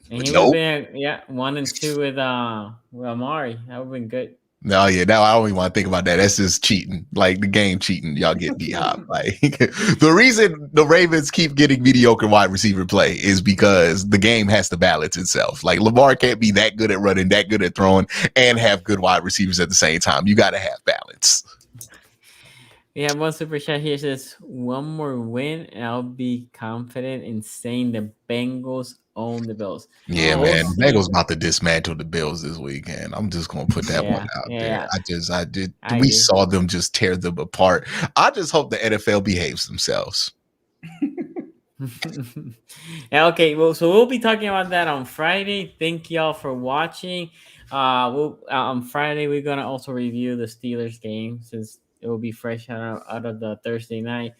And he would have been 1-2 with Amari. That would have been good. No, yeah, now I don't even want to think about that. That's just cheating, like the game cheating. Y'all get D-Hop. Like the reason the Ravens keep getting mediocre wide receiver play is because the game has to balance itself. Like Lamar can't be that good at running, that good at throwing, and have good wide receivers at the same time. You got to have balance. We have one super chat here. It says, one more win and I'll be confident in saying the Bengals own the Bills. Yeah, man. The Bengals about to dismantle the Bills this weekend. I'm just going to put that one out there. We saw them just tear them apart. I just hope the NFL behaves themselves. Yeah, okay, well, so we'll be talking about that on Friday. Thank y'all for watching. On Friday we're gonna also review the Steelers game since it will be fresh out of the Thursday night.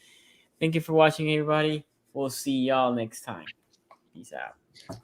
Thank you for watching, everybody. We'll see y'all next time. Peace out.